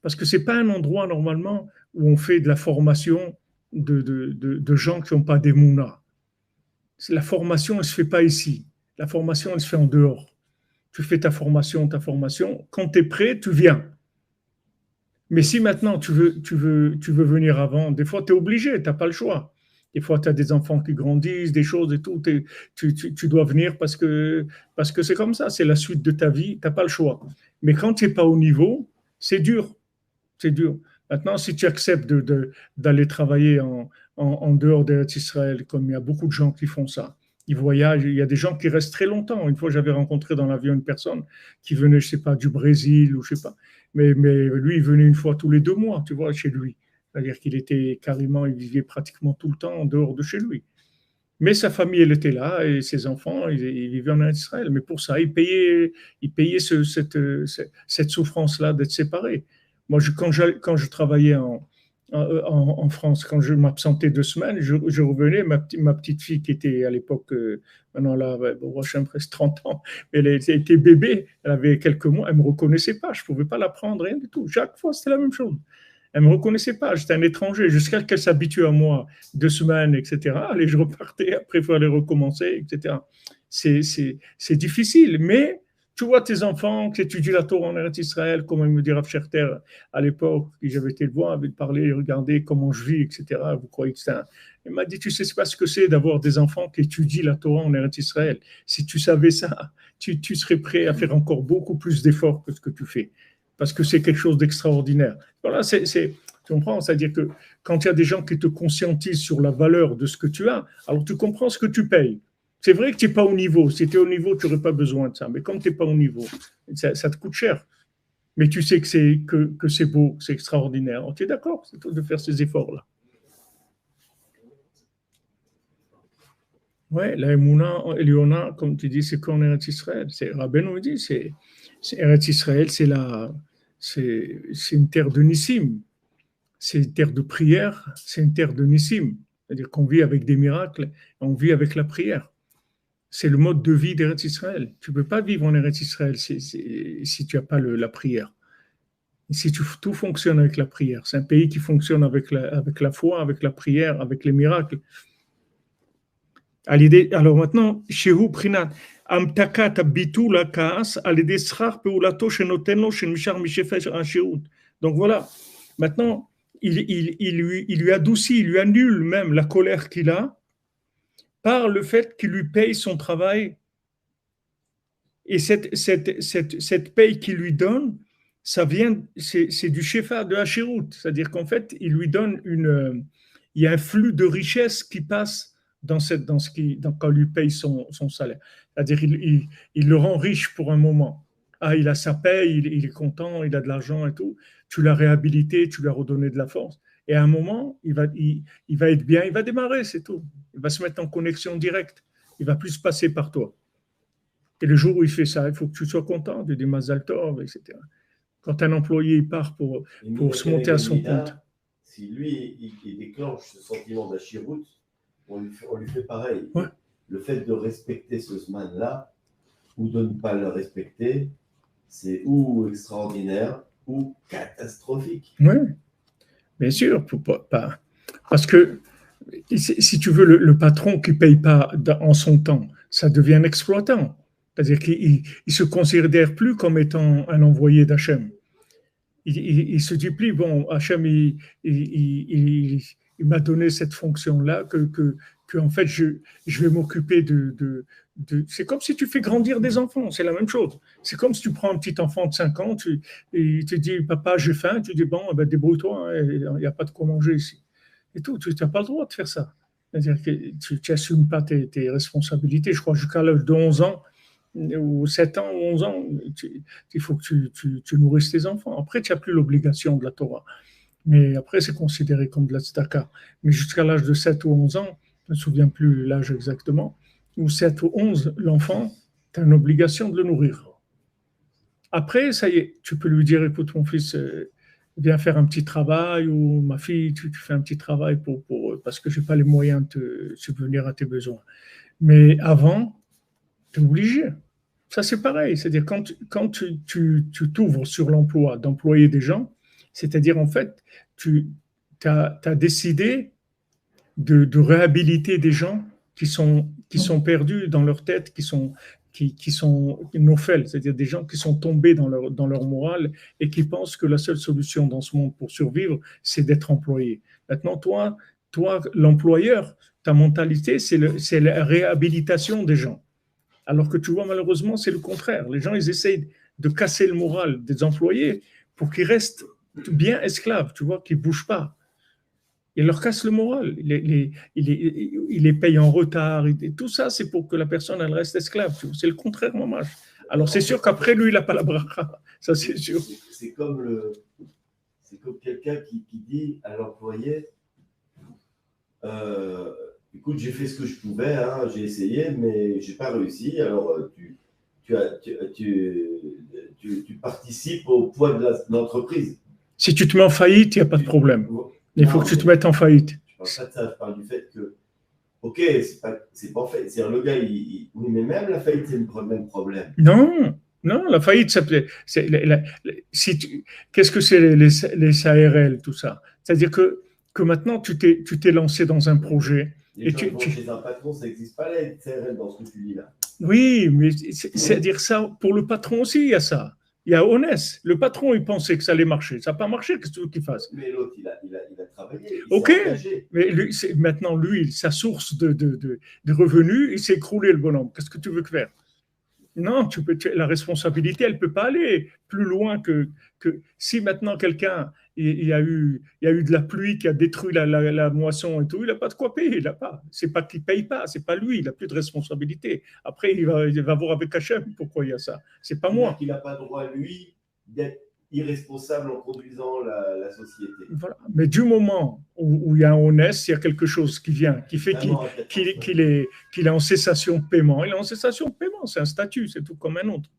Parce que ce n'est pas un endroit, normalement, où on fait de la formation de gens qui n'ont pas d'Emouna. La formation, elle ne se fait pas ici. La formation, elle se fait en dehors. Tu fais ta formation. Quand tu es prêt, tu viens. Mais si maintenant tu veux venir avant, des fois tu es obligé, tu n'as pas le choix. Des fois tu as des enfants qui grandissent, des choses et tout, tu dois venir parce que c'est comme ça, c'est la suite de ta vie, tu n'as pas le choix. Mais quand tu n'es pas au niveau, c'est dur. C'est dur. Maintenant, si tu acceptes d'aller travailler en dehors d'Eretz Israël, comme il y a beaucoup de gens qui font ça, ils voyagent, il y a des gens qui restent très longtemps. Une fois, j'avais rencontré dans l'avion une personne qui venait, je ne sais pas, du Brésil ou je ne sais pas. Mais lui, il venait une fois tous les 2 mois, tu vois, chez lui. C'est-à-dire qu'il était carrément, il vivait pratiquement tout le temps en dehors de chez lui. Mais sa famille, elle était là et ses enfants, ils vivaient en Israël. Mais pour ça, il payait cette souffrance-là d'être séparé. Moi, quand je travaillais en France, quand je m'absentais 2 semaines, je revenais, ma petite fille qui était à l'époque, maintenant là, prochain presque 30 ans, mais elle était bébé, elle avait quelques mois, elle ne me reconnaissait pas, je ne pouvais pas la prendre, rien du tout. Chaque fois, c'était la même chose. Elle ne me reconnaissait pas, j'étais un étranger, jusqu'à ce qu'elle s'habitue à moi, 2 semaines, etc. Allez, je repartais, après il fallait recommencer, etc. C'est difficile, mais tu vois tes enfants qui étudient la Torah en Eretz Israël, comme il me dit Rav Scherter à l'époque, j'avais été le voir, avait parlé, regardez comment je vis, etc. Vous croyez que c'est un... Il m'a dit, tu sais pas ce que c'est d'avoir des enfants qui étudient la Torah en Eretz Israël. Si tu savais ça, tu serais prêt à faire encore beaucoup plus d'efforts que ce que tu fais. Parce que c'est quelque chose d'extraordinaire. Voilà, tu comprends? C'est-à-dire que quand il y a des gens qui te conscientisent sur la valeur de ce que tu as, alors tu comprends ce que tu payes. C'est vrai que tu n'es pas au niveau. Si tu es au niveau, tu n'aurais pas besoin de ça. Mais comme tu n'es pas au niveau, ça te coûte cher. mais tu sais que c'est beau, c'est extraordinaire. Tu es d'accord, c'est tout de faire ces efforts-là. Ouais, la Emouna, Eliona, comme tu dis, c'est qu'en Eretz Israël. C'est Rabbeinu dit, c'est Eretz Israël, c'est une terre de Nissim, c'est une terre de prière, c'est une terre de Nissim. C'est-à-dire qu'on vit avec des miracles, on vit avec la prière. C'est le mode de vie d'Eretz Israël. Tu ne peux pas vivre en Eretz Israël si tu n'as pas la prière. Et si tout fonctionne avec la prière. C'est un pays qui fonctionne avec la foi, avec la prière, avec les miracles. Alors maintenant, Shehu Prinat, Amtakat Bitula Kaas, Alide Srar Peulato Shenoteno Shenmishar Mishefesh Ashirut. Donc voilà, maintenant, il lui adoucit, il lui annule même la colère qu'il a par le fait qu'il lui paye son travail. Et cette paye qu'il lui donne, ça vient, c'est du Shefa, de Hashirut. C'est-à-dire qu'en fait, il lui donne il y a un flux de richesse qui passe quand on lui paye son salaire. C'est-à-dire il le rend riche pour un moment. Ah, il a sa paye, il est content, il a de l'argent et tout. Tu l'as réhabilité, tu lui as redonné de la force. Et à un moment, il va être bien, il va démarrer, c'est tout. Il va se mettre en connexion directe. Il va plus passer par toi. Et le jour où il fait ça, il faut que tu sois content, de des Mazal Tov, etc. Quand un employé il part pour se monter à son compte.
Si lui, il déclenche ce sentiment d'Achirut, on lui fait pareil.
Ouais.
Le fait de respecter ce Zman-là, ou de ne pas le respecter, c'est ou extraordinaire, ou catastrophique.
Oui, bien sûr. Parce que, si tu veux, le patron qui ne paye pas en son temps, ça devient un exploitant. C'est-à-dire qu'il ne se considère plus comme étant un envoyé d'Hachem. Il se dit plus, bon, Hachem, il m'a donné cette fonction-là, que en fait, je vais m'occuper de. C'est comme si tu fais grandir des enfants, c'est la même chose. C'est comme si tu prends un petit enfant de 5 ans, il te dit, papa, j'ai faim, tu dis, bon, ben, débrouille-toi, hein, il n'y a pas de quoi manger ici. Et tout, tu n'as pas le droit de faire ça. C'est-à-dire que tu n'assumes pas tes responsabilités. Je crois jusqu'à l'âge de 11 ans, ou 7 ans, ou 11 ans, il faut que tu nourrisses tes enfants. Après, tu n'as plus l'obligation de la Torah. Mais après, c'est considéré comme de la tzedaka. Mais jusqu'à l'âge de 7 ou 11 ans, je ne me souviens plus l'âge exactement, ou 7 ou 11, l'enfant, tu as une obligation de le nourrir. Après, ça y est, tu peux lui dire, écoute, mon fils, viens faire un petit travail, ou ma fille, tu fais un petit travail parce que je n'ai pas les moyens de te subvenir à tes besoins. Mais avant, tu es obligé. Ça, c'est pareil. C'est-à-dire, quand tu t'ouvres sur l'emploi, d'employer des gens, c'est-à-dire, en fait, tu as décidé de réhabiliter des gens qui sont perdus dans leur tête, qui sont nophèles, c'est-à-dire des gens qui sont tombés dans leur morale et qui pensent que la seule solution dans ce monde pour survivre, c'est d'être employé. Maintenant, toi, l'employeur, ta mentalité, c'est la réhabilitation des gens. Alors que tu vois, malheureusement, c'est le contraire. Les gens, ils essayent de casser le moral des employés pour qu'ils restent bien esclaves, tu vois, qu'ils ne bougent pas. Ils leur cassent le moral. Il les paye en retard. Et tout ça, c'est pour que la personne, elle reste esclave. C'est le contraire, mamash. Alors, c'est sûr qu'après, lui, il n'a pas la bracha. Ça, c'est sûr.
C'est comme quelqu'un qui dit à l'employé, écoute, j'ai fait ce que je pouvais, hein, j'ai essayé, mais je n'ai pas réussi. Alors, tu participes au poids de l'entreprise.
Si tu te mets en faillite, il n'y a pas de problème. Il faut que tu te mettes en faillite.
Je ne parle pas de ça, je parle du fait que, ok, c'est pas en fait. C'est-à-dire, le gars, oui, mais même la faillite, c'est le même problème.
Non, la faillite, qu'est-ce que c'est les SARL, tout ça? C'est-à-dire que maintenant, tu t'es lancé dans un projet.
Les gens vont chez un patron, ça n'existe pas les SARL dans ce que tu dis là.
Oui, mais c'est-à-dire ça, pour le patron aussi, il y a ça. Il y a Onès. Le patron, il pensait que ça allait marcher. Ça n'a pas marché, qu'est-ce que tu veux qu'il fasse?
Mais l'autre, il a travaillé.
Ok, mais maintenant, lui, sa source de revenus, il s'est écroulé, le bonhomme. Qu'est-ce que tu veux faire? Non, la responsabilité, elle ne peut pas aller plus loin que si maintenant quelqu'un, il y a eu de la pluie qui a détruit la moisson et tout, il n'a pas de quoi payer, il n'a pas. C'est pas qu'il ne paye pas, c'est pas lui, il n'a plus de responsabilité. Après, il va voir avec Hachem pourquoi il y a ça. C'est pas moi.
Il n'a pas droit, lui, d'être irresponsable en conduisant la société.
Voilà. Mais du moment où il y a un honnête, il y a quelque chose qui vient, qui fait qu'il est en cessation de paiement. Il est en cessation de paiement, c'est un statut, c'est tout comme un autre.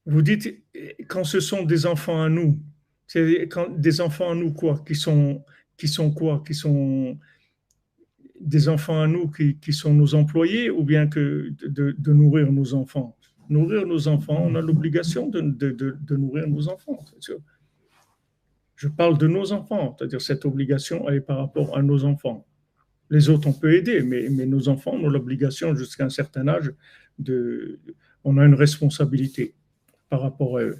Vous dites, quand ce sont des enfants à nous, c'est quand des enfants à nous quoi, qui sont quoi, qui sont des enfants à nous qui sont nos employés, ou bien que de nourrir nos enfants. Nourrir nos enfants, on a l'obligation de nourrir nos enfants. Je parle de nos enfants, c'est-à-dire cette obligation elle est par rapport à nos enfants. Les autres, on peut aider, mais nos enfants, on a l'obligation jusqu'à un certain âge on a une responsabilité par rapport à eux.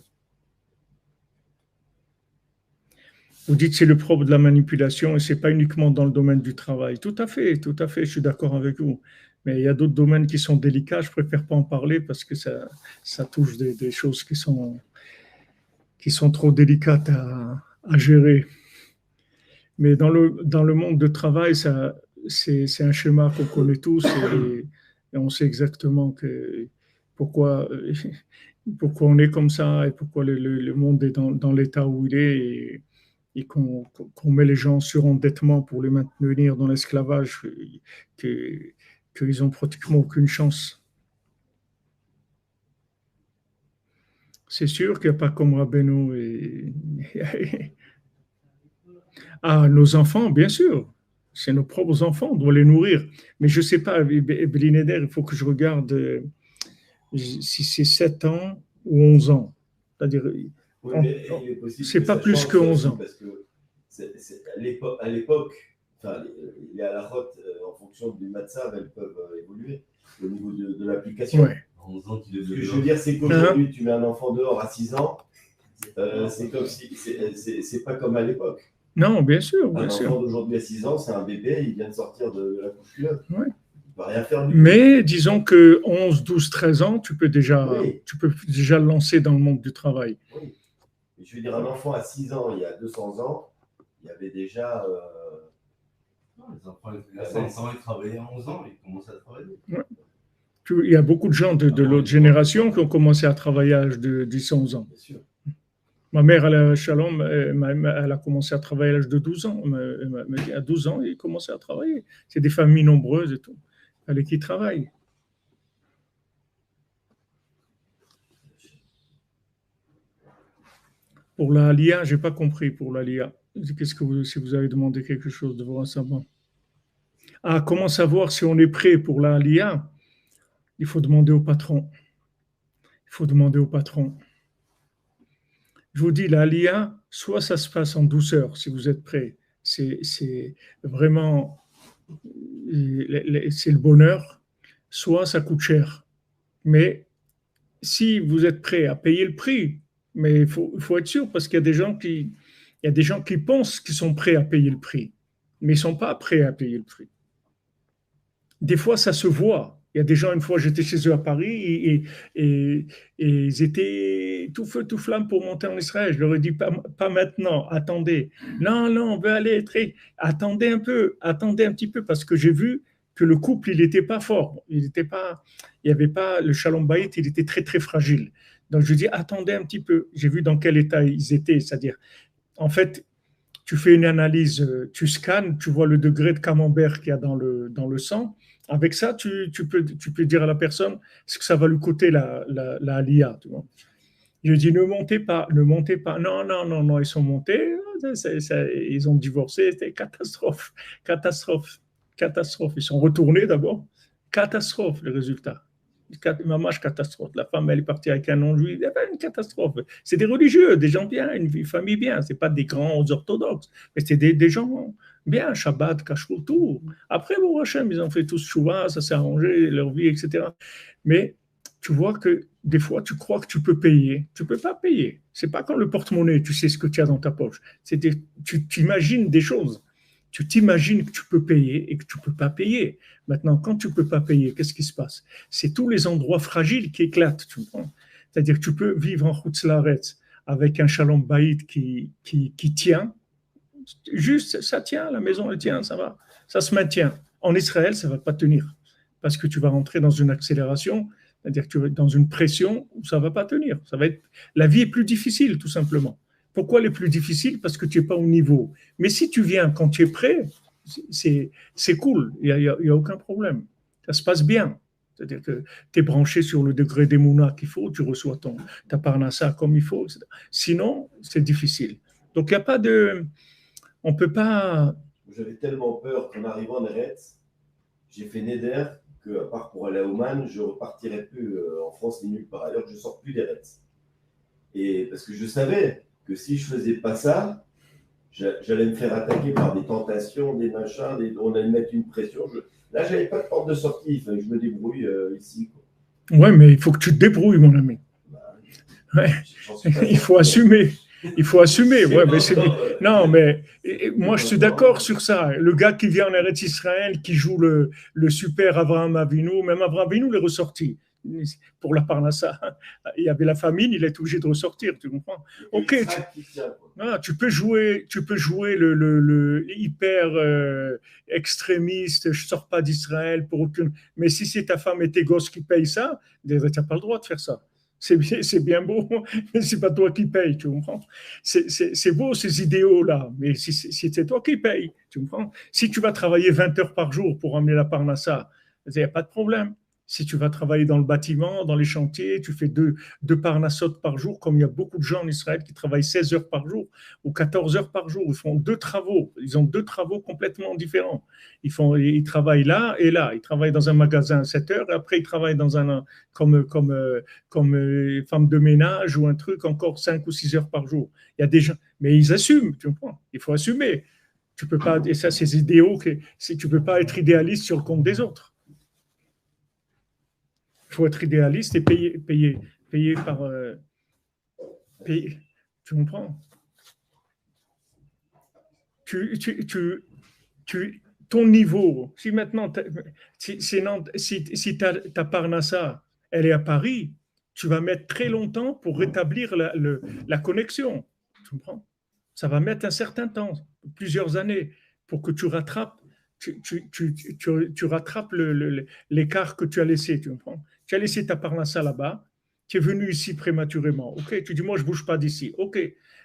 Vous dites que c'est le propre de la manipulation et ce n'est pas uniquement dans le domaine du travail. Tout à fait, je suis d'accord avec vous. Mais il y a d'autres domaines qui sont délicats, je ne préfère pas en parler parce que ça touche des choses qui sont trop délicates à gérer. Mais dans le monde de travail, c'est un schéma qu'on connaît tous et on sait exactement pourquoi on est comme ça et pourquoi le monde est dans l'état où il est et qu'on met les gens sur endettement pour les maintenir dans l'esclavage, qu'ils n'ont pratiquement aucune chance. C'est sûr qu'il n'y a pas comme Rabbeinu. Nos enfants, bien sûr. C'est nos propres enfants, on doit les nourrir. Mais je ne sais pas, Blineder, il faut que je regarde si c'est 7 ans ou 11 ans. C'est-à-dire, c'est pas plus que 11 ans.
Parce que à l'époque, enfin, les halakhot, en fonction du matzav, elles peuvent évoluer au niveau de l'application.
Ouais.
Ce que je veux dire, c'est qu'aujourd'hui, tu mets un enfant dehors à 6 ans, c'est comme si, c'est pas comme à l'époque.
Non, bien sûr.
Un enfant d'aujourd'hui à 6 ans, c'est un bébé, il vient de sortir de la couche culotte.
Ouais.
Il ne va rien faire du tout.
Mais disons que 11, 12, 13 ans, tu peux déjà le lancer dans le monde du travail.
Oui. Et je veux dire, un enfant à 6 ans, il y a 200 ans, il y avait déjà...
les enfants à 5 ans, ils travaillaient à 11 ans, ils commençaient à travailler.
Ouais. Il y a beaucoup de gens de l'autre génération qui ont commencé à travailler à l'âge de 10-11 ans.
Bien sûr.
Ma mère, Shalom, elle a commencé à travailler à l'âge de 12 ans. À 12 ans, il commençait à travailler. C'est des familles nombreuses et tout. Il fallait qu'ils travaillent. Pour la LIA, je n'ai pas compris pour la LIA. Si vous avez demandé quelque chose de vous récemment. Comment savoir si on est prêt pour la LIA? Il faut demander au patron. Je vous dis, la LIA, soit ça se passe en douceur, si vous êtes prêts. C'est vraiment, c'est le bonheur. Soit ça coûte cher. Mais si vous êtes prêts à payer le prix, mais il faut être sûr, parce qu'il y a des gens qui pensent qu'ils sont prêts à payer le prix, mais ils ne sont pas prêts à payer le prix. Des fois, ça se voit. Il y a des gens, une fois, j'étais chez eux à Paris et ils étaient tout feu, tout flamme pour monter en Israël. Je leur ai dit, pas maintenant, attendez. Non, on veut aller attendez un petit peu, parce que j'ai vu que le couple, il n'était pas fort. Il n'y avait pas le Shalom Bayit, il était très, très fragile. Donc, je dis, attendez un petit peu. J'ai vu dans quel état ils étaient, c'est-à-dire, en fait, tu fais une analyse, tu scannes, tu vois le degré de camembert qu'il y a dans le sang. Avec ça, tu peux dire à la personne est-ce que ça va lui coûter la LIA. Tu vois. Je dis ne montez pas. Non, ils sont montés, ils ont divorcé, c'était catastrophe. Ils sont retournés d'abord. Catastrophe, le résultat. Mamache catastrophe. La femme, elle est partie avec un non-juif. Une catastrophe. C'est des religieux, des gens bien, une famille bien. Ce n'est pas des grands orthodoxes, mais c'est des gens bien, Shabbat, Kashrut, tout. Après, bon, Hachem, ils ont fait tous chouva, ça s'est arrangé, leur vie, etc. Mais tu vois que des fois, tu crois que tu peux payer. Tu ne peux pas payer. Ce n'est pas comme le porte-monnaie, tu sais ce que tu as dans ta poche. Tu t'imagines des choses. Tu t'imagines que tu peux payer et que tu ne peux pas payer. Maintenant, quand tu ne peux pas payer, qu'est-ce qui se passe? C'est tous les endroits fragiles qui éclatent. C'est-à-dire que tu peux vivre en Chutz Laaretz avec un Shalom Bayit qui tient. Juste, ça tient, la maison, elle tient, ça va. Ça se maintient. En Israël, ça ne va pas tenir. Parce que tu vas rentrer dans une accélération. C'est-à-dire que tu vas être dans une pression où ça ne va pas tenir. La vie est plus difficile, tout simplement. Pourquoi elle est plus difficile? Parce que tu n'es pas au niveau. Mais si tu viens quand tu es prêt, c'est cool, il n'y a aucun problème. Ça se passe bien. C'est-à-dire que tu es branché sur le degré d'émouna qu'il faut, tu reçois ta parnassa comme il faut, etc. Sinon, c'est difficile. Donc, il n'y a pas de... On ne peut pas...
J'avais tellement peur qu'en arrivant en Eretz, j'ai fait Neder que, à part pour aller à Oman, je ne repartirai plus en France ni nulle part ailleurs, je ne sors plus d'Eretz. Et parce que je savais que si je ne faisais pas ça, j'allais me faire attaquer par des tentations, des machins, on allait me mettre une pression. Là, je n'avais pas de porte de sortie, il fallait que je me débrouille ici. Quoi.
Ouais, mais il faut que tu te débrouilles, mon ami. Ouais. Il faut assumer. Il faut assumer. Ouais, mais non, mais moi, je suis d'accord sur ça. Le gars qui vient en Eretz Israël, qui joue le super Abraham Avinu, même Abraham Avinu l'est ressorti. Pour la parnassa, il y avait la famine, il est obligé de ressortir, tu comprends? Ok, tu peux jouer le hyper extrémiste, je sors pas d'Israël pour aucune. Mais si c'est ta femme et tes gosses qui payent ça, tu n'as pas le droit de faire ça. C'est bien beau, mais c'est pas toi qui paye, tu comprends? C'est beau ces idéaux-là, mais si c'est toi qui paye, tu comprends? Si tu vas travailler 20 heures par jour pour amener la parnassa, il n'y a pas de problème. Si tu vas travailler dans le bâtiment, dans les chantiers, tu fais deux parnassot par jour, comme il y a beaucoup de gens en Israël qui travaillent 16 heures par jour ou 14 heures par jour. Ils font deux travaux. Ils ont deux travaux complètement différents. Ils travaillent là et là. Ils travaillent dans un magasin 7 heures et après ils travaillent dans comme femme de ménage ou un truc encore 5 ou 6 heures par jour. Il y a des gens, mais ils assument, tu comprends? Il faut assumer. Tu peux pas, et ça, c'est idéaux que tu peux pas être idéaliste sur le compte des autres. Il faut être idéaliste et payer par. Payer. Tu comprends? Ton niveau, si maintenant, si ta parnassa, elle est à Paris, tu vas mettre très longtemps pour rétablir la connexion. Tu comprends? Ça va mettre un certain temps, plusieurs années, pour que tu rattrapes rattrapes l'écart que tu as laissé, tu comprends? Tu as laissé ta parnassa là-bas, tu es venu ici prématurément, ok? Tu dis, moi, je ne bouge pas d'ici, ok?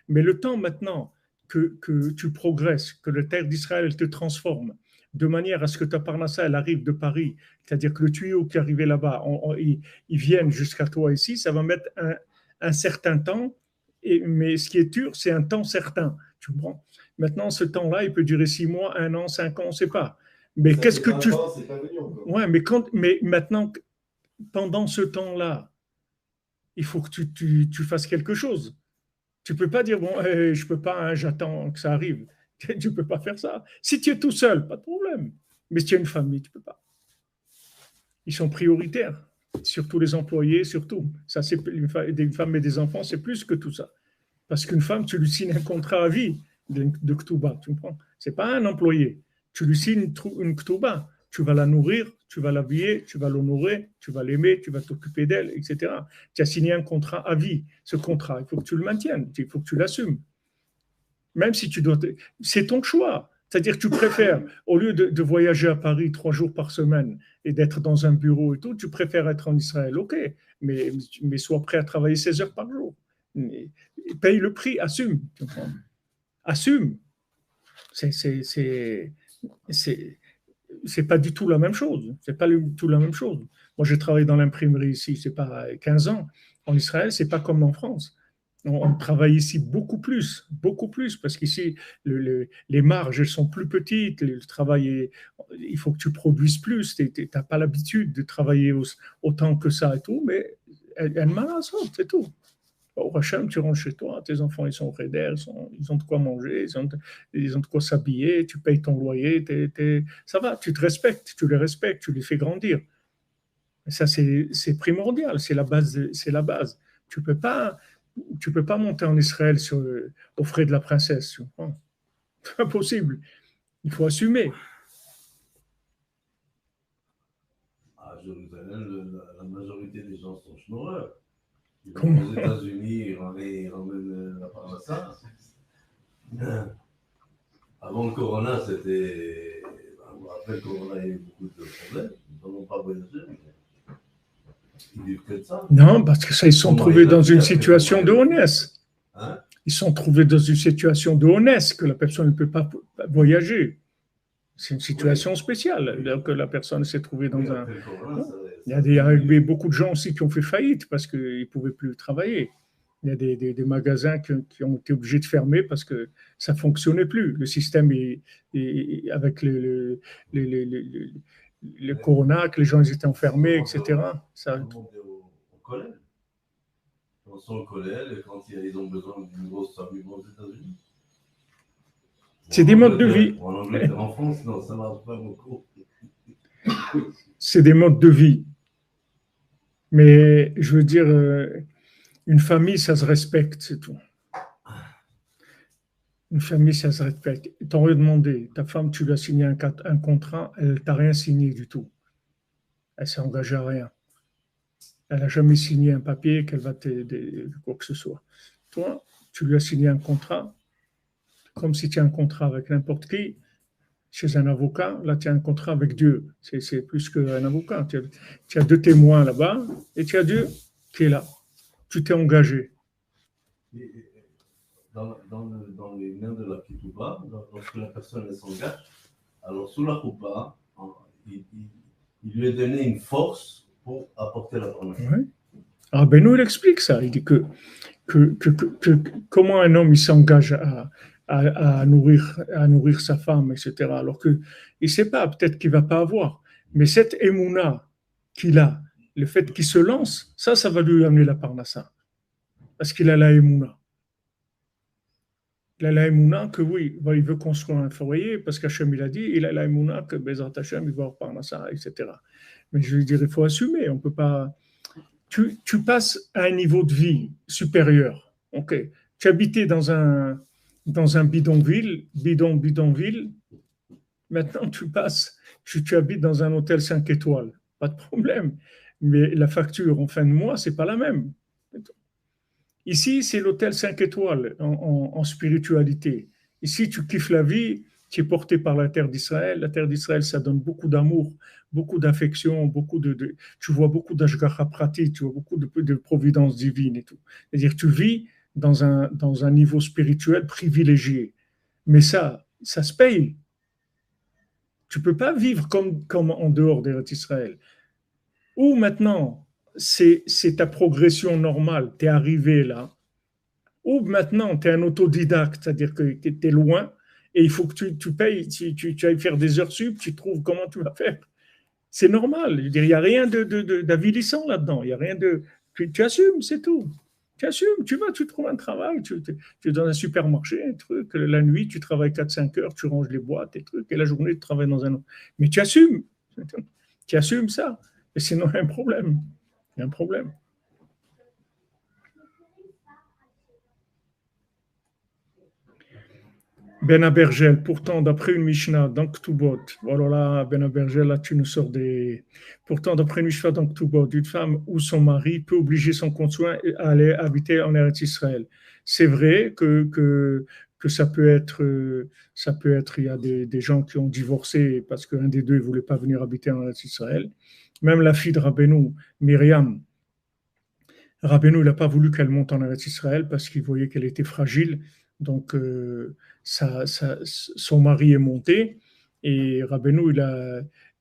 Mais le temps maintenant que tu progresses, que la terre d'Israël te transforme, de manière à ce que ta parnassa, elle arrive de Paris, c'est-à-dire que le tuyau qui est arrivé là-bas, il vienne jusqu'à toi ici, ça va mettre un certain temps, mais ce qui est dur, c'est un temps certain, tu comprends? Maintenant, ce temps-là, il peut durer 6 mois, 1 an, 5 ans, on ne sait pas. Mais qu'est-ce que tu... Ouais, mais maintenant, pendant ce temps-là, il faut que tu fasses quelque chose. Tu ne peux pas dire, bon, je ne peux pas, hein, j'attends que ça arrive. Tu ne peux pas faire ça. Si tu es tout seul, pas de problème. Mais si tu as une famille, tu ne peux pas. Ils sont prioritaires, surtout les employés, surtout. Ça, c'est des femmes et des enfants, c'est plus que tout ça. Parce qu'une femme, tu lui signes un contrat à vie de Ktouba, tu comprends? Ce n'est pas un employé. Tu lui signes une Ktouba. Tu vas la nourrir, tu vas l'habiller, tu vas l'honorer, tu vas l'aimer, tu vas t'occuper d'elle, etc. Tu as signé un contrat à vie. Ce contrat, il faut que tu le maintiennes, il faut que tu l'assumes. Même si tu dois... C'est ton choix. C'est-à-dire que tu préfères, au lieu de voyager à Paris 3 jours par semaine et d'être dans un bureau et tout, tu préfères être en Israël, ok, mais sois prêt à travailler 16 heures par jour. Paye le prix, assume. Assume. C'est pas du tout la même chose. C'est pas du tout la même chose. Moi, j'ai travaillé dans l'imprimerie ici, c'est pas 15 ans. En Israël, c'est pas comme en France. On travaille ici beaucoup plus, parce qu'ici, les marges sont plus petites, le travail il faut que tu produises plus, tu n'as pas l'habitude de travailler autant que ça et tout, mais elle m'a c'est tout. Au Hachem, tu rentres chez toi, tes enfants, ils sont réders, ils ont de quoi manger, ils ont de quoi s'habiller, tu payes ton loyer, ça va, tu te respectes, tu les respectes, tu les fais grandir. Ça, c'est primordial, c'est la base, c'est la base. Tu peux pas monter en Israël aux frais de la princesse. C'est pas possible. Il faut assumer.
À Jérusalem, la majorité des gens sont schnorreurs. Aux États-Unis, ils ramènent la parnassa. Avant le corona, c'était. Après le corona, il y a eu beaucoup de problèmes. Ils n'ont pas voyagé. Ils vivent que de ça.
Non, parce que ça, ils sont trouvés dans une situation de honnête.
Hein?
Ils sont trouvés dans une situation de honnête que la personne ne peut pas voyager. C'est une situation spéciale. Donc, la personne s'est trouvée dans un. Il y a beaucoup de gens aussi qui ont fait faillite parce qu'ils ne pouvaient plus travailler. Il y a des magasins qui ont été obligés de fermer parce que ça ne fonctionnait plus. Le système, avec le corona, que les gens étaient enfermés, etc. Ça...
Au collège. Ils sont au collège et quand ils ont besoin d'une grosse somme, ils vont aux États-Unis.
C'est des modes de vie.
En Angleterre, en France, non, ça ne marche pas beaucoup.
C'est des modes de vie. Mais je veux dire, une famille, ça se respecte, c'est tout. Une famille, ça se respecte. T'aurais demandé, ta femme, tu lui as signé un contrat, elle t'a rien signé du tout. Elle s'est engagée à rien. Elle n'a jamais signé un papier qu'elle va t'aider, quoi que ce soit. Toi, tu lui as signé un contrat, comme si tu as un contrat avec n'importe qui, chez un avocat, là tu as un contrat avec Dieu. C'est plus qu'un avocat. Tu as deux témoins là-bas et tu as Dieu qui est là. Tu t'es engagé.
Dans les mains de la Ketouba, lorsque la personne s'engage, alors sous la Koupa, il lui est donné une force pour apporter la promesse.
Ouais. Ah ben nous, il explique ça. Il dit que comment un homme il s'engage à nourrir sa femme, etc. Alors qu'il ne sait pas, peut-être qu'il ne va pas avoir. Mais cette émouna qu'il a, le fait qu'il se lance, ça va lui amener la parnassa. Parce qu'il a la émouna. Il a la émouna que oui, il veut construire un foyer, parce qu'Hachem il a dit, il a la émouna que Bezrat Hachem, il va avoir parnassa, etc. Mais je lui dirais, il faut assumer, on ne peut pas... Tu passes à un niveau de vie supérieur. Okay. Tu habitais dans un bidonville. Maintenant, tu habites dans un hôtel 5 étoiles. Pas de problème. Mais la facture en fin de mois, c'est pas la même. Ici, c'est l'hôtel 5 étoiles en spiritualité. Ici, tu kiffes la vie, tu es porté par la terre d'Israël. La terre d'Israël, ça donne beaucoup d'amour, beaucoup d'affection, tu vois beaucoup d'ashgacha pratique, tu vois beaucoup de providence divine et tout. C'est-à-dire, tu vis dans un niveau spirituel privilégié. Mais ça se paye. Tu ne peux pas vivre comme en dehors d'Eretz Israël. Ou maintenant, c'est ta progression normale, tu es arrivé là. Ou maintenant, tu es un autodidacte, c'est-à-dire que tu es loin et il faut que tu payes, tu ailles faire des heures sup, tu trouves comment tu vas faire. C'est normal. Je veux dire, il n'y a rien d'avilissant là-dedans. Il y a rien de. Tu assumes, c'est tout. Tu assumes, tu trouves un travail, tu es dans un supermarché, un truc, la nuit, tu travailles 4-5 heures, tu ranges les boîtes, et trucs, et la journée, tu travailles dans un autre. Mais tu assumes. Tu assumes ça. Et sinon, il y a un problème. Il y a un problème. Ben Abergel, pourtant, d'après une Mishnah dans Ktubot, voilà là, Ben Abergel, là, tu nous sors des. Pourtant, d'après une Mishnah dans Ktubot, une femme ou son mari peut obliger son conjoint à aller habiter en Eretz Israël. C'est vrai que ça peut être, il y a des gens qui ont divorcé parce qu'un des deux ne voulait pas venir habiter en Eretz Israël. Même la fille de Rabbeinu, Myriam, Rabbeinu, il n'a pas voulu qu'elle monte en Eretz Israël parce qu'il voyait qu'elle était fragile. Donc, son mari est monté et Rabbeinu,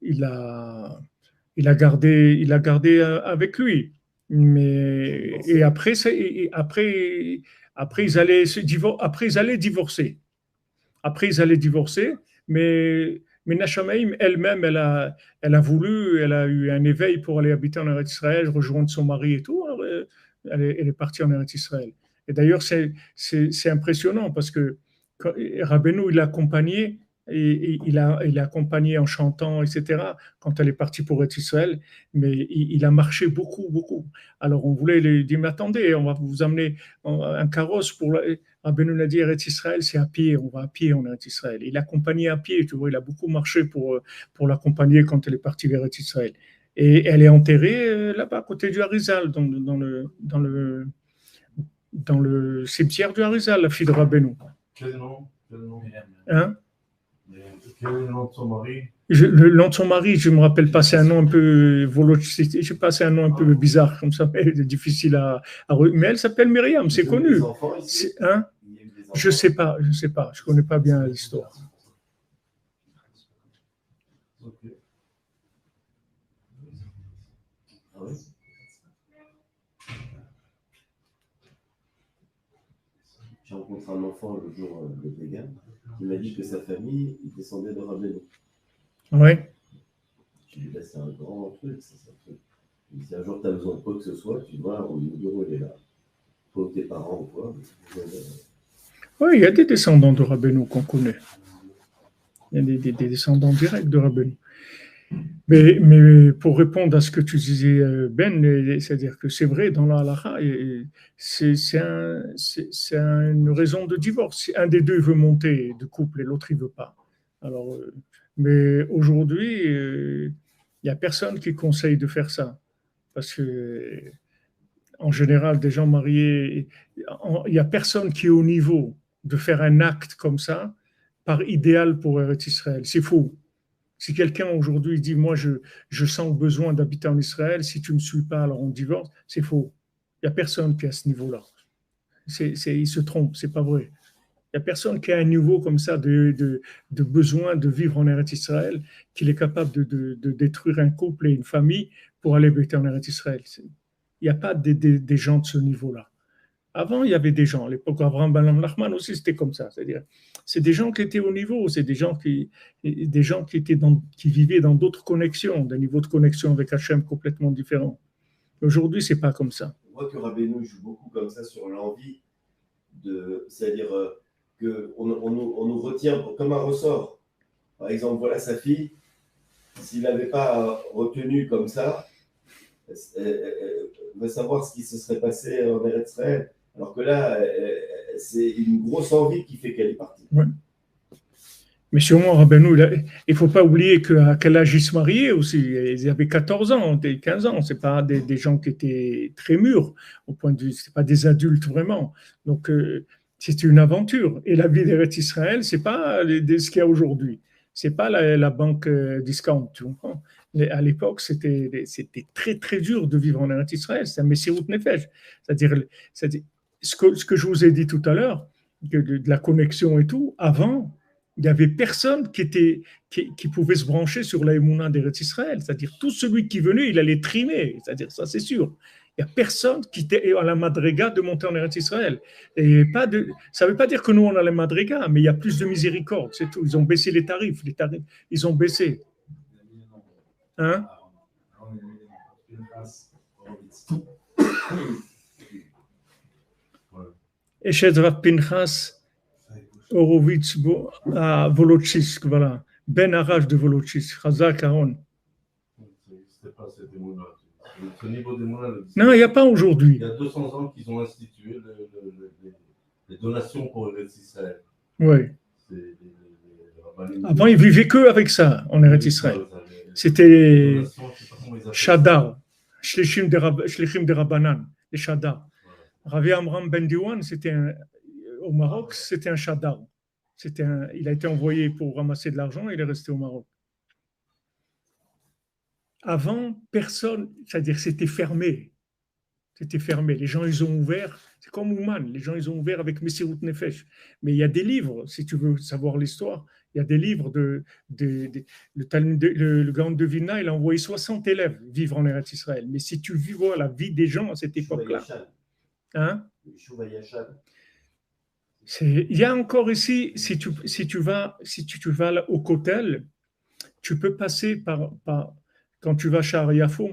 il a gardé avec lui. Mais, et après, ils allaient divorcer. Après, ils allaient divorcer, mais Nachamaïm elle-même, elle a voulu, elle a eu un éveil pour aller habiter en Eretz Israël, rejoindre son mari et tout. Elle est partie en Eretz Israël. Et d'ailleurs, c'est impressionnant parce que Rabbeinu, il l'a accompagné, et il a accompagné en chantant, etc., quand elle est partie pour Eretz Israël, mais il a marché beaucoup, beaucoup. Alors on voulait lui dire, mais attendez, on va vous amener un carrosse pour... Rabbeinu l'a dit, Eretz Israël, c'est à pied, on va à pied en Eretz Israël. Il l'a accompagné à pied, tu vois, il a beaucoup marché pour l'accompagner quand elle est partie vers Eretz Israël. Et elle est enterrée là-bas, à côté du Harizal, dans le cimetière du Harizal, la fille de Rabbeinu.
Quel nom
Hein?
Quel est le nom de son mari?
Le nom de son mari, je ne me rappelle pas, c'est un nom un peu je sais pas, c'est un nom un peu bizarre comme ça, mais difficile mais elle s'appelle Myriam, c'est connu. Hein? Je ne sais pas, je ne connais pas bien l'histoire.
Ok. Ah oui.
J'ai rencontré un enfant le jour de vegan qui m'a dit que sa famille il descendait de Rabbeinu.
Oui.
Je lui ai dit, c'est un grand truc, ça. Si un jour tu as besoin de quoi que ce soit, tu vois, le bureau il est là. Toi, tes parents ou quoi.
Oui, il y a des descendants de Rabbeinu qu'on connaît. Il y a des descendants directs de Rabbeinu. Mais pour répondre à ce que tu disais, Ben, c'est-à-dire que c'est vrai, dans la halakha, c'est une raison de divorce. Si un des deux veut monter de couple et l'autre, il ne veut pas. Alors, mais aujourd'hui, il n'y a personne qui conseille de faire ça. Parce que, en général, des gens mariés, il n'y a personne qui est au niveau de faire un acte comme ça par idéal pour Eretz Israël. C'est faux. Si quelqu'un aujourd'hui dit, moi, je sens le besoin d'habiter en Israël, si tu ne me suis pas, alors on divorce, c'est faux. Il n'y a personne qui est à ce niveau-là. Il se trompe, c'est pas vrai. Il n'y a personne qui a un niveau comme ça de besoin de vivre en Eretz Israël, qu'il est capable de détruire un couple et une famille pour aller habiter en Eretz Israël. Il n'y a pas des gens de ce niveau-là. Avant, il y avait des gens. À l'époque d'Abraham Ben Nachman aussi, c'était comme ça. C'est-à-dire, c'est des gens qui étaient au niveau, c'est des gens qui vivaient dans d'autres connexions, des niveaux de connexion avec Hachem complètement différents. Aujourd'hui, c'est pas comme ça.
On voit que Rabbeinu joue beaucoup comme ça sur l'envie c'est-à-dire qu'on nous retient comme un ressort. Par exemple, voilà sa fille, s'il n'avait pas retenu comme ça, on va savoir ce qui se serait passé en Eretz Israël. Alors que là, c'est une grosse envie qui fait qu'elle est partie.
Ouais. Mais sûrement, Rabbeinu, il ne faut pas oublier qu'à quel âge ils se mariaient aussi. Ils avaient 14 ans, 15 ans. Ce n'est pas des gens qui étaient très mûrs, au point de vue, ce n'est pas des adultes vraiment. Donc, c'est une aventure. Et la vie d'Eretz Israël, ce n'est pas ce qu'il y a aujourd'hui. Ce n'est pas la banque discount, tu comprends? À l'époque, c'était très, très dur de vivre en Eretz Israël. C'est un Messirut Nefesh. C'est-à-dire ce que je vous ai dit tout à l'heure, de la connexion et tout, avant, il n'y avait personne qui pouvait se brancher sur la Emouna d'Eretz Israël. C'est-à-dire, tout celui qui venait, il allait trimer. C'est-à-dire, ça, c'est sûr. Il n'y a personne qui était à la madriga de monter en Eretz Israël. Et ça ne veut pas dire que nous, on a la madriga, mais il y a plus de miséricorde, c'est tout. Ils ont baissé les tarifs, ils ont baissé. Hein? Et chez Rav Pinchas, Horowitz à Volotchisk, voilà. Ben Arash de Volotchisk, Chazak Aaron. Non, il n'y a pas aujourd'hui.
Il y a 200 ans qu'ils ont institué les donations pour Eretz Israël.
Oui. Avant, ils vivaient que avec ça, en Eretz Israël. C'était Shadar, Shlichim de Rabbanan, les Shadar. Ravi Amram Ben Diwan, au Maroc, c'était un Shadar. Il a été envoyé pour ramasser de l'argent et il est resté au Maroc. Avant, personne, c'est-à-dire c'était fermé. C'était fermé. Les gens, ils ont ouvert. C'est comme Ouman. Les gens, ils ont ouvert avec Messirut Nefesh. Mais il y a des livres, si tu veux savoir l'histoire, il y a des livres le Gaon de Vilna, il a envoyé 60 élèves vivre en Eretz Israël. Mais si tu vois la vie des gens à cette époque-là. Hein? Il y a encore ici, si tu vas au Kotel, tu peux passer par quand tu vas chez Ariafo,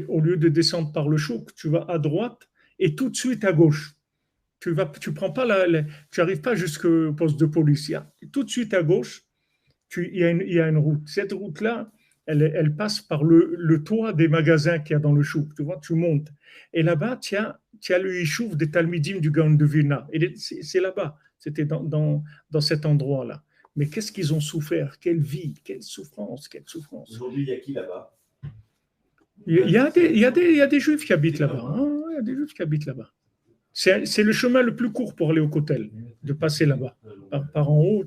au lieu de descendre par le chouk, tu vas à droite et tout de suite à gauche. Tu prends pas tu n'arrives pas jusqu'au poste de police. Tout de suite à gauche, il y a une route. Cette route-là, elle passe par le toit des magasins qu'il y a dans le chouk. Tu vois, tu montes. Et là-bas, tu as le Yishuv des Talmidim du Gaon de Vilna. C'est là-bas. C'était dans cet endroit-là. Mais qu'est-ce qu'ils ont souffert? Quelle vie, quelle souffrance, quelle souffrance.
Aujourd'hui, il y a qui là-bas?
Il y a des Juifs qui habitent là-bas. Il y a des Juifs qui habitent là-bas. C'est le chemin le plus court pour aller au Kotel, de passer là-bas. Par en haut,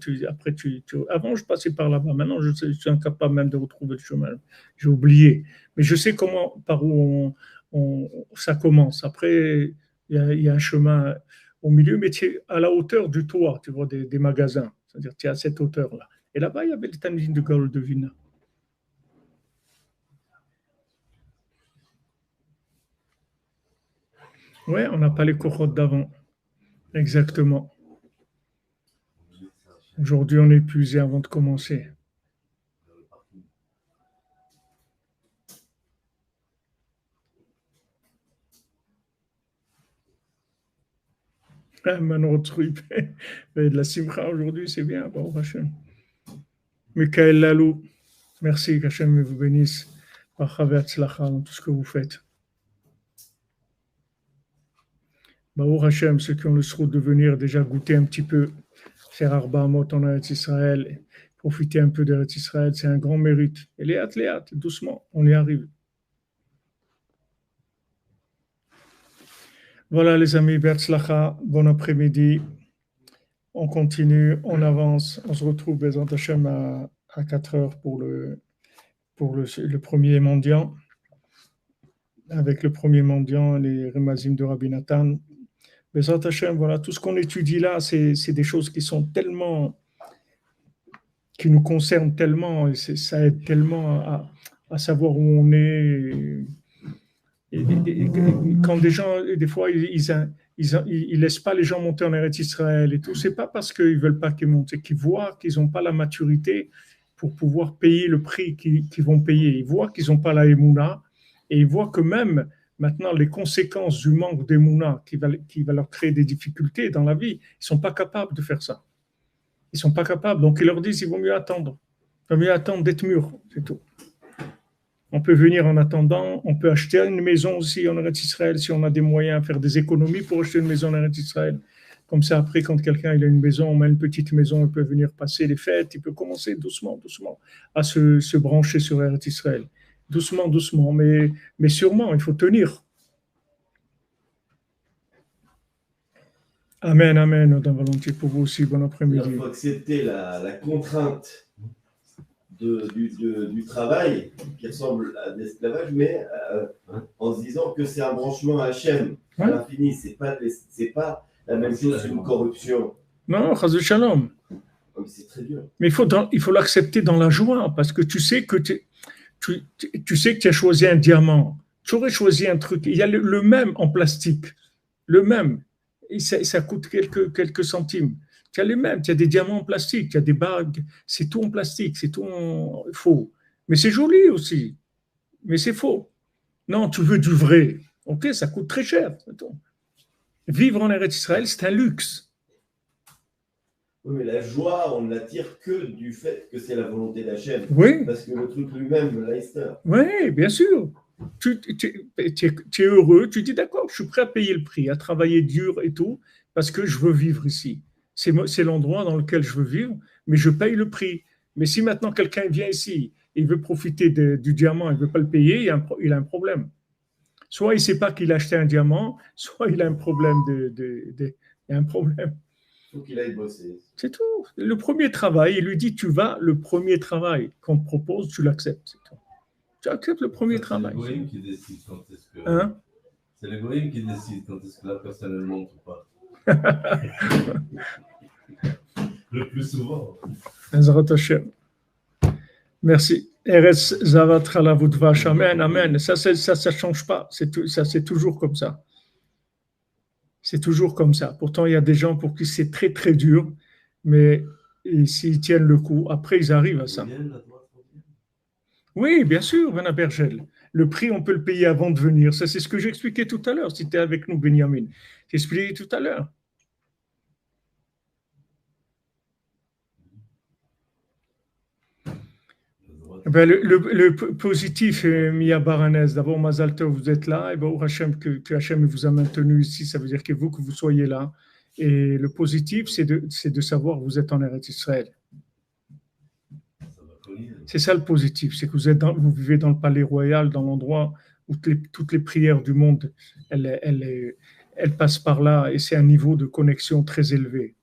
avant je passais par là-bas, maintenant je suis incapable même de retrouver le chemin. J'ai oublié. Mais je sais par où ça commence. Après, il y a un chemin au milieu, mais tu es à la hauteur du toit, tu vois, des magasins. C'est-à-dire tu es à cette hauteur-là. Et là-bas, il y avait les Talmidim de Gaol de Vilna. Ouais, on n'a pas les cohortes d'avant. Exactement. Aujourd'hui, on est épuisé avant de commencer. De la simcha aujourd'hui, c'est bien. Bon, Hachem. Michael Lalou, merci qu'Hachem vous bénisse par Chavet Tzlacha dans tout ce que vous faites. Baruch Hashem, ceux qui ont le srout de venir déjà goûter un petit peu, faire Arba Amot en Eretz Israël, profiter un peu d'Eretz Israël, c'est un grand mérite. Et léat, doucement, on y arrive. Voilà les amis, Berzlacha, bon après-midi. On continue, on avance, on se retrouve Bezant Hashem à 4 heures pour le premier mendiant. Avec le premier mendiant, les Remazim de Rabbi Nathan. Bezrat Hashem, voilà, tout ce qu'on étudie là, c'est des choses qui sont tellement, qui nous concernent tellement, et ça aide tellement à savoir où on est. Et quand des gens, des fois, ils laissent pas les gens monter en Eretz Israël et tout, c'est pas parce qu'ils veulent pas qu'ils montent, c'est qu'ils voient qu'ils n'ont pas la maturité pour pouvoir payer le prix qu'ils vont payer. Ils voient qu'ils n'ont pas la Emouna, et ils voient que même maintenant, les conséquences du manque d'Emouna qui va leur créer des difficultés dans la vie, ils ne sont pas capables de faire ça. Ils ne sont pas capables. Donc, ils leur disent qu'il vaut mieux attendre. Il vaut mieux attendre d'être mûr, c'est tout. On peut venir en attendant. On peut acheter une maison aussi en Eretz Israël si on a des moyens, faire des économies pour acheter une maison en Eretz Israël. Comme ça, après, quand quelqu'un il a une maison, on met une petite maison, il peut venir passer les fêtes. Il peut commencer doucement à se brancher sur Eretz Israël. Doucement, mais sûrement, il faut tenir. Amen, dans volontiers pour vous aussi, bon après-midi.
Il faut accepter la contrainte du travail qui ressemble à l'esclavage, mais en se disant que c'est un branchement à Hachem, à l'infini, c'est pas la même chose qu'une corruption.
Non, chas de shalom.
C'est très dur.
Mais il faut l'accepter dans la joie, parce que tu sais que tu as choisi un diamant, tu aurais choisi un truc, il y a le même en plastique, le même, et ça coûte quelques centimes. Tu as les mêmes, tu as des diamants en plastique, tu as des bagues, c'est tout en plastique, c'est tout faux. Mais c'est joli aussi, mais c'est faux. Non, tu veux du vrai, ok, ça coûte très cher. Vivre en Eretz Israël, c'est un luxe.
Oui, mais la joie, on ne l'attire que du fait que c'est la volonté d'Hachem.
Oui.
Parce que le truc lui-même, l'Aïster.
Oui, bien sûr. Tu es heureux, tu dis d'accord, je suis prêt à payer le prix, à travailler dur et tout, parce que je veux vivre ici. C'est l'endroit dans lequel je veux vivre, mais je paye le prix. Mais si maintenant quelqu'un vient ici et il veut profiter du diamant, il ne veut pas le payer, il a un problème. Soit il ne sait pas qu'il a acheté un diamant, soit il a un problème il y a un problème.
Il faut qu'il aille bosser.
C'est tout. Le premier travail, il lui dit, le premier travail qu'on te propose, tu l'acceptes. C'est tout. Tu acceptes le premier travail.
C'est le goïm qui décide quand est-ce que...
C'est
le goïm qui décide quand est-ce que la personne elle monte ou pas. Le plus souvent.
Merci. Eretz Zavat Chalavut Vash. Amen, amen. Ça change pas. C'est toujours comme ça. C'est toujours comme ça. Pourtant, il y a des gens pour qui c'est très, très dur, mais s'ils tiennent le coup, après, ils arrivent à ça. Oui, bien sûr, Bena Bergel. Le prix, on peut le payer avant de venir. Ça, c'est ce que j'expliquais tout à l'heure, si tu es avec nous, Benjamin. J'ai expliqué tout à l'heure. Ben, le positif, Mia Baranès, d'abord, Mazal Tov, vous êtes là, et ben, Hachem, que Hachem vous a maintenu ici, ça veut dire que vous soyez là. Et le positif, c'est de savoir que vous êtes en Eretz Israël. C'est ça le positif, c'est que vous vivez dans le palais royal, dans l'endroit où toutes les prières du monde, elles elle passe par là et c'est un niveau de connexion très élevé.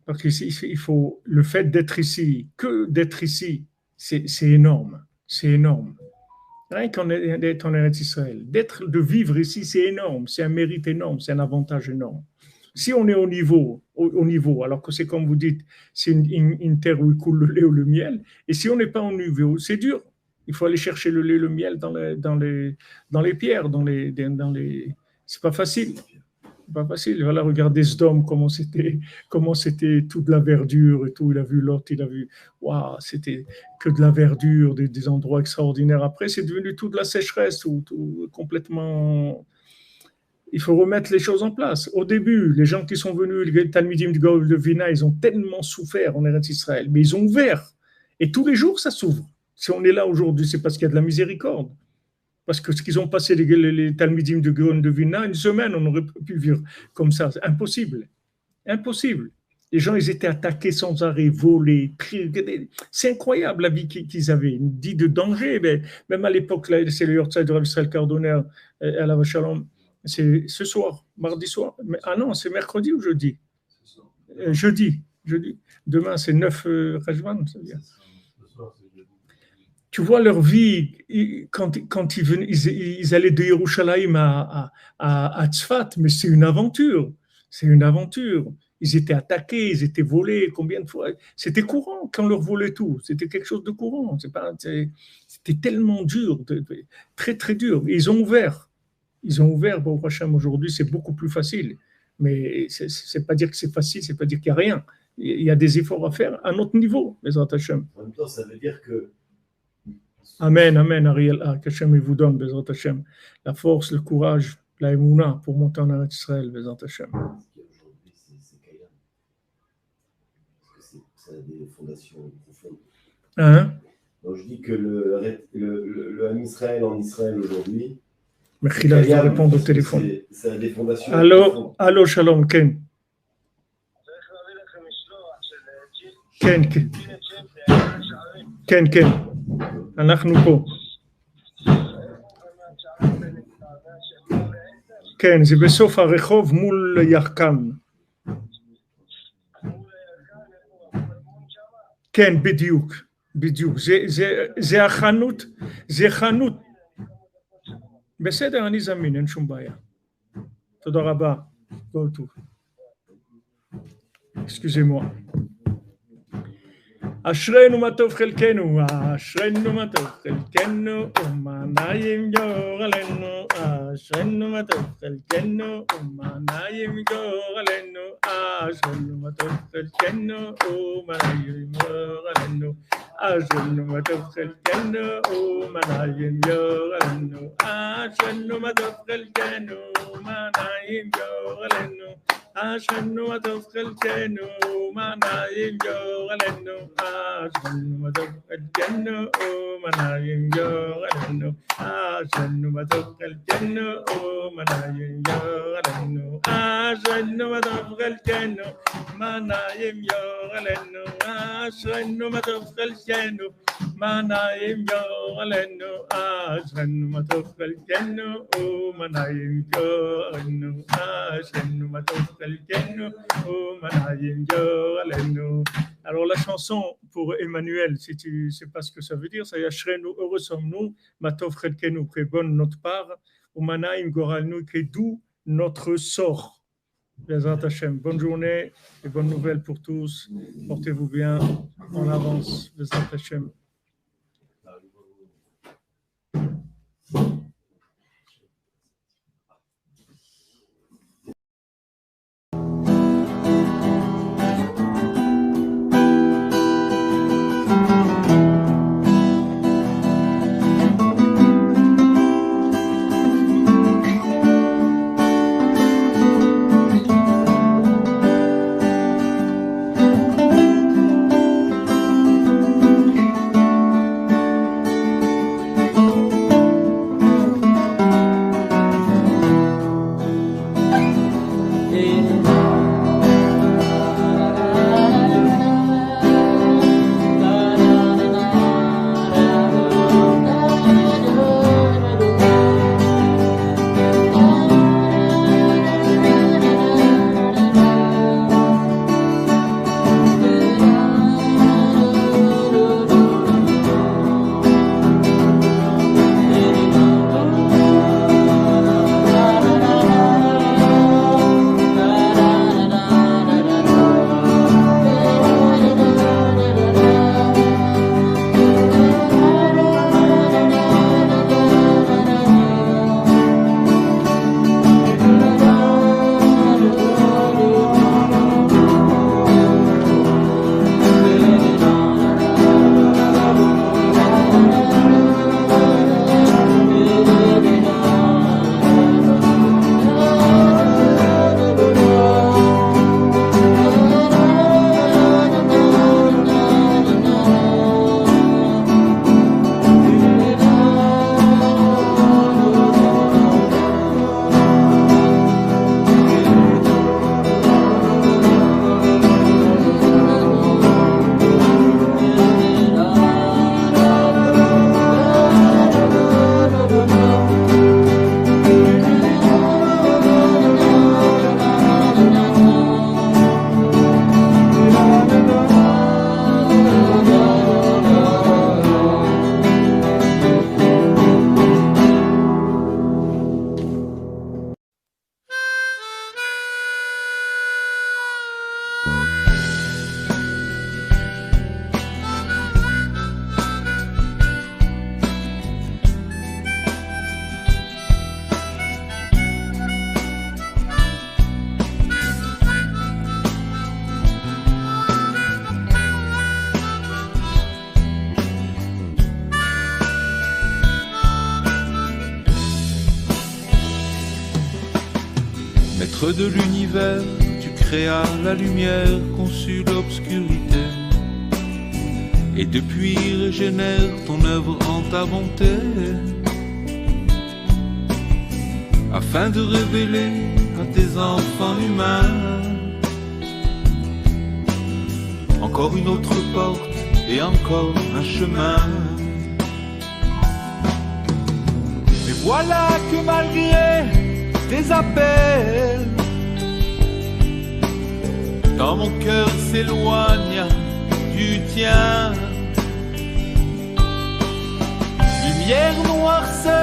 Parce qu'il faut, le fait d'être ici, que d'être ici, c'est énorme, c'est énorme. Rien qu'en d'être en Eretz Israël, de vivre ici, c'est énorme, c'est un mérite énorme, c'est un avantage énorme. Si on est au niveau, alors que c'est comme vous dites, c'est une terre où il coule le lait ou le miel, et si on n'est pas au niveau, c'est dur. Il faut aller chercher le lait, le miel dans les pierres, c'est pas facile. Pas facile. Voilà, regardez Sdom, comment c'était toute de la verdure et tout. Il a vu Lot, il a vu, waouh, c'était que de la verdure, des endroits extraordinaires. Après, c'est devenu toute la sécheresse, tout complètement. Il faut remettre les choses en place. Au début, les gens qui sont venus, les Talmidim de Gaon de Vina, ils ont tellement souffert en Eretz Israël, mais ils ont ouvert. Et tous les jours, ça s'ouvre. Si on est là aujourd'hui, c'est parce qu'il y a de la miséricorde. Parce que ce qu'ils ont passé, les Talmidim de Gaon de Vina, une semaine, on aurait pu vivre comme ça. C'est impossible. Impossible. Les gens, ils étaient attaqués sans arrêt, volés. C'est incroyable la vie qu'ils avaient. Dit de danger. Mais même à l'époque, là, c'est le Yortzeit de Rav Israël Cardonner à la Vachalom. C'est ce soir, mardi soir. Mais, ah non, c'est mercredi ou jeudi? Jeudi. Demain, c'est 9 Rajvan, ça veut dire. Tu vois leur vie, quand ils allaient de Yerushalayim à Tzfat, mais c'est une aventure. C'est une aventure. Ils étaient attaqués, ils étaient volés, combien de fois? C'était courant quand on leur volait tout. C'était quelque chose de courant. C'était tellement dur, très très dur. Et ils ont ouvert. Bon, Hachem, aujourd'hui, c'est beaucoup plus facile. Mais c'est pas dire que c'est facile, c'est pas dire qu'il n'y a rien. Il y a des efforts à faire à notre niveau, Bezrat Hachem.
En même temps, ça veut dire que.
Amen, Ariel, qu'Hachem vous donne, Bezrat Hachem, la force, le courage, la émouna pour monter en Eretz Israël, Bezrat Hachem.
Aujourd'hui, c'est Kayam. Parce que ça a des fondations profondes.
Hein?
Donc je dis que le Ham Israël en Israël aujourd'hui.
Mais il a de répondre au téléphone.
Ça a des fondations.
Allô, Shalom, Ken. Ken. אנחנו פה. כן, זה בסוף הרחוב מול ירקן. כן, בדיוק. זה החנות, זה חנות. בסדר, אני זמין, אין שום בעיה. תודה רבה. כל טוב. Excusez-moi. אשרנו מה טוב חלקנו, אשרנו מה טוב חלקנו, ומנעים גורלנו, אשרנו מה טוב חלקנו, ומנעים גורלנו, אשרנו מה טוב חלקנו, ומנעים גורלנו, אשרנו מה טוב חלקנו, ומנעים גורלנו, אשרנו מה טוב חלקנו, ומנעים גורלנו, אשרנו מה טוב חלקנו, ומנעים גורלנו, אשרנו מה טוב חלקנו, ומנעים גורלנו, אשרנו מה טוב חלקנו, ומנעים גורלנו, אשרנו מה טוב חלקנו, ומנעים גורלנו, אשרנו מה טוב חלקנו, ומנעים גורלנו, אשרנו מה טוב חלקנו, ומנעים גורלנו, אשרנו מה טוב חלקנו, ומנעים גורלנו. Alors la chanson pour Emmanuel, si tu ne sais pas ce que ça veut dire, c'est Yashrenu, heureux sommes-nous, Matov Chelkenu, qui est bonne notre part, ou Manaim Goralnu, qui est doux notre sort. Bezrat Hashem, bonne journée et bonne nouvelle pour tous. Portez-vous bien, en avance. Bezrat Hashem.
Maître de l'univers, tu créas la lumière, conçus l'obscurité, et depuis régénère ton œuvre en ta bonté, afin de révéler à tes enfants humains encore une autre porte et encore un chemin. Mais voilà que malgré tes appels, dans mon cœur s'éloigne du tien. Lumière noirceur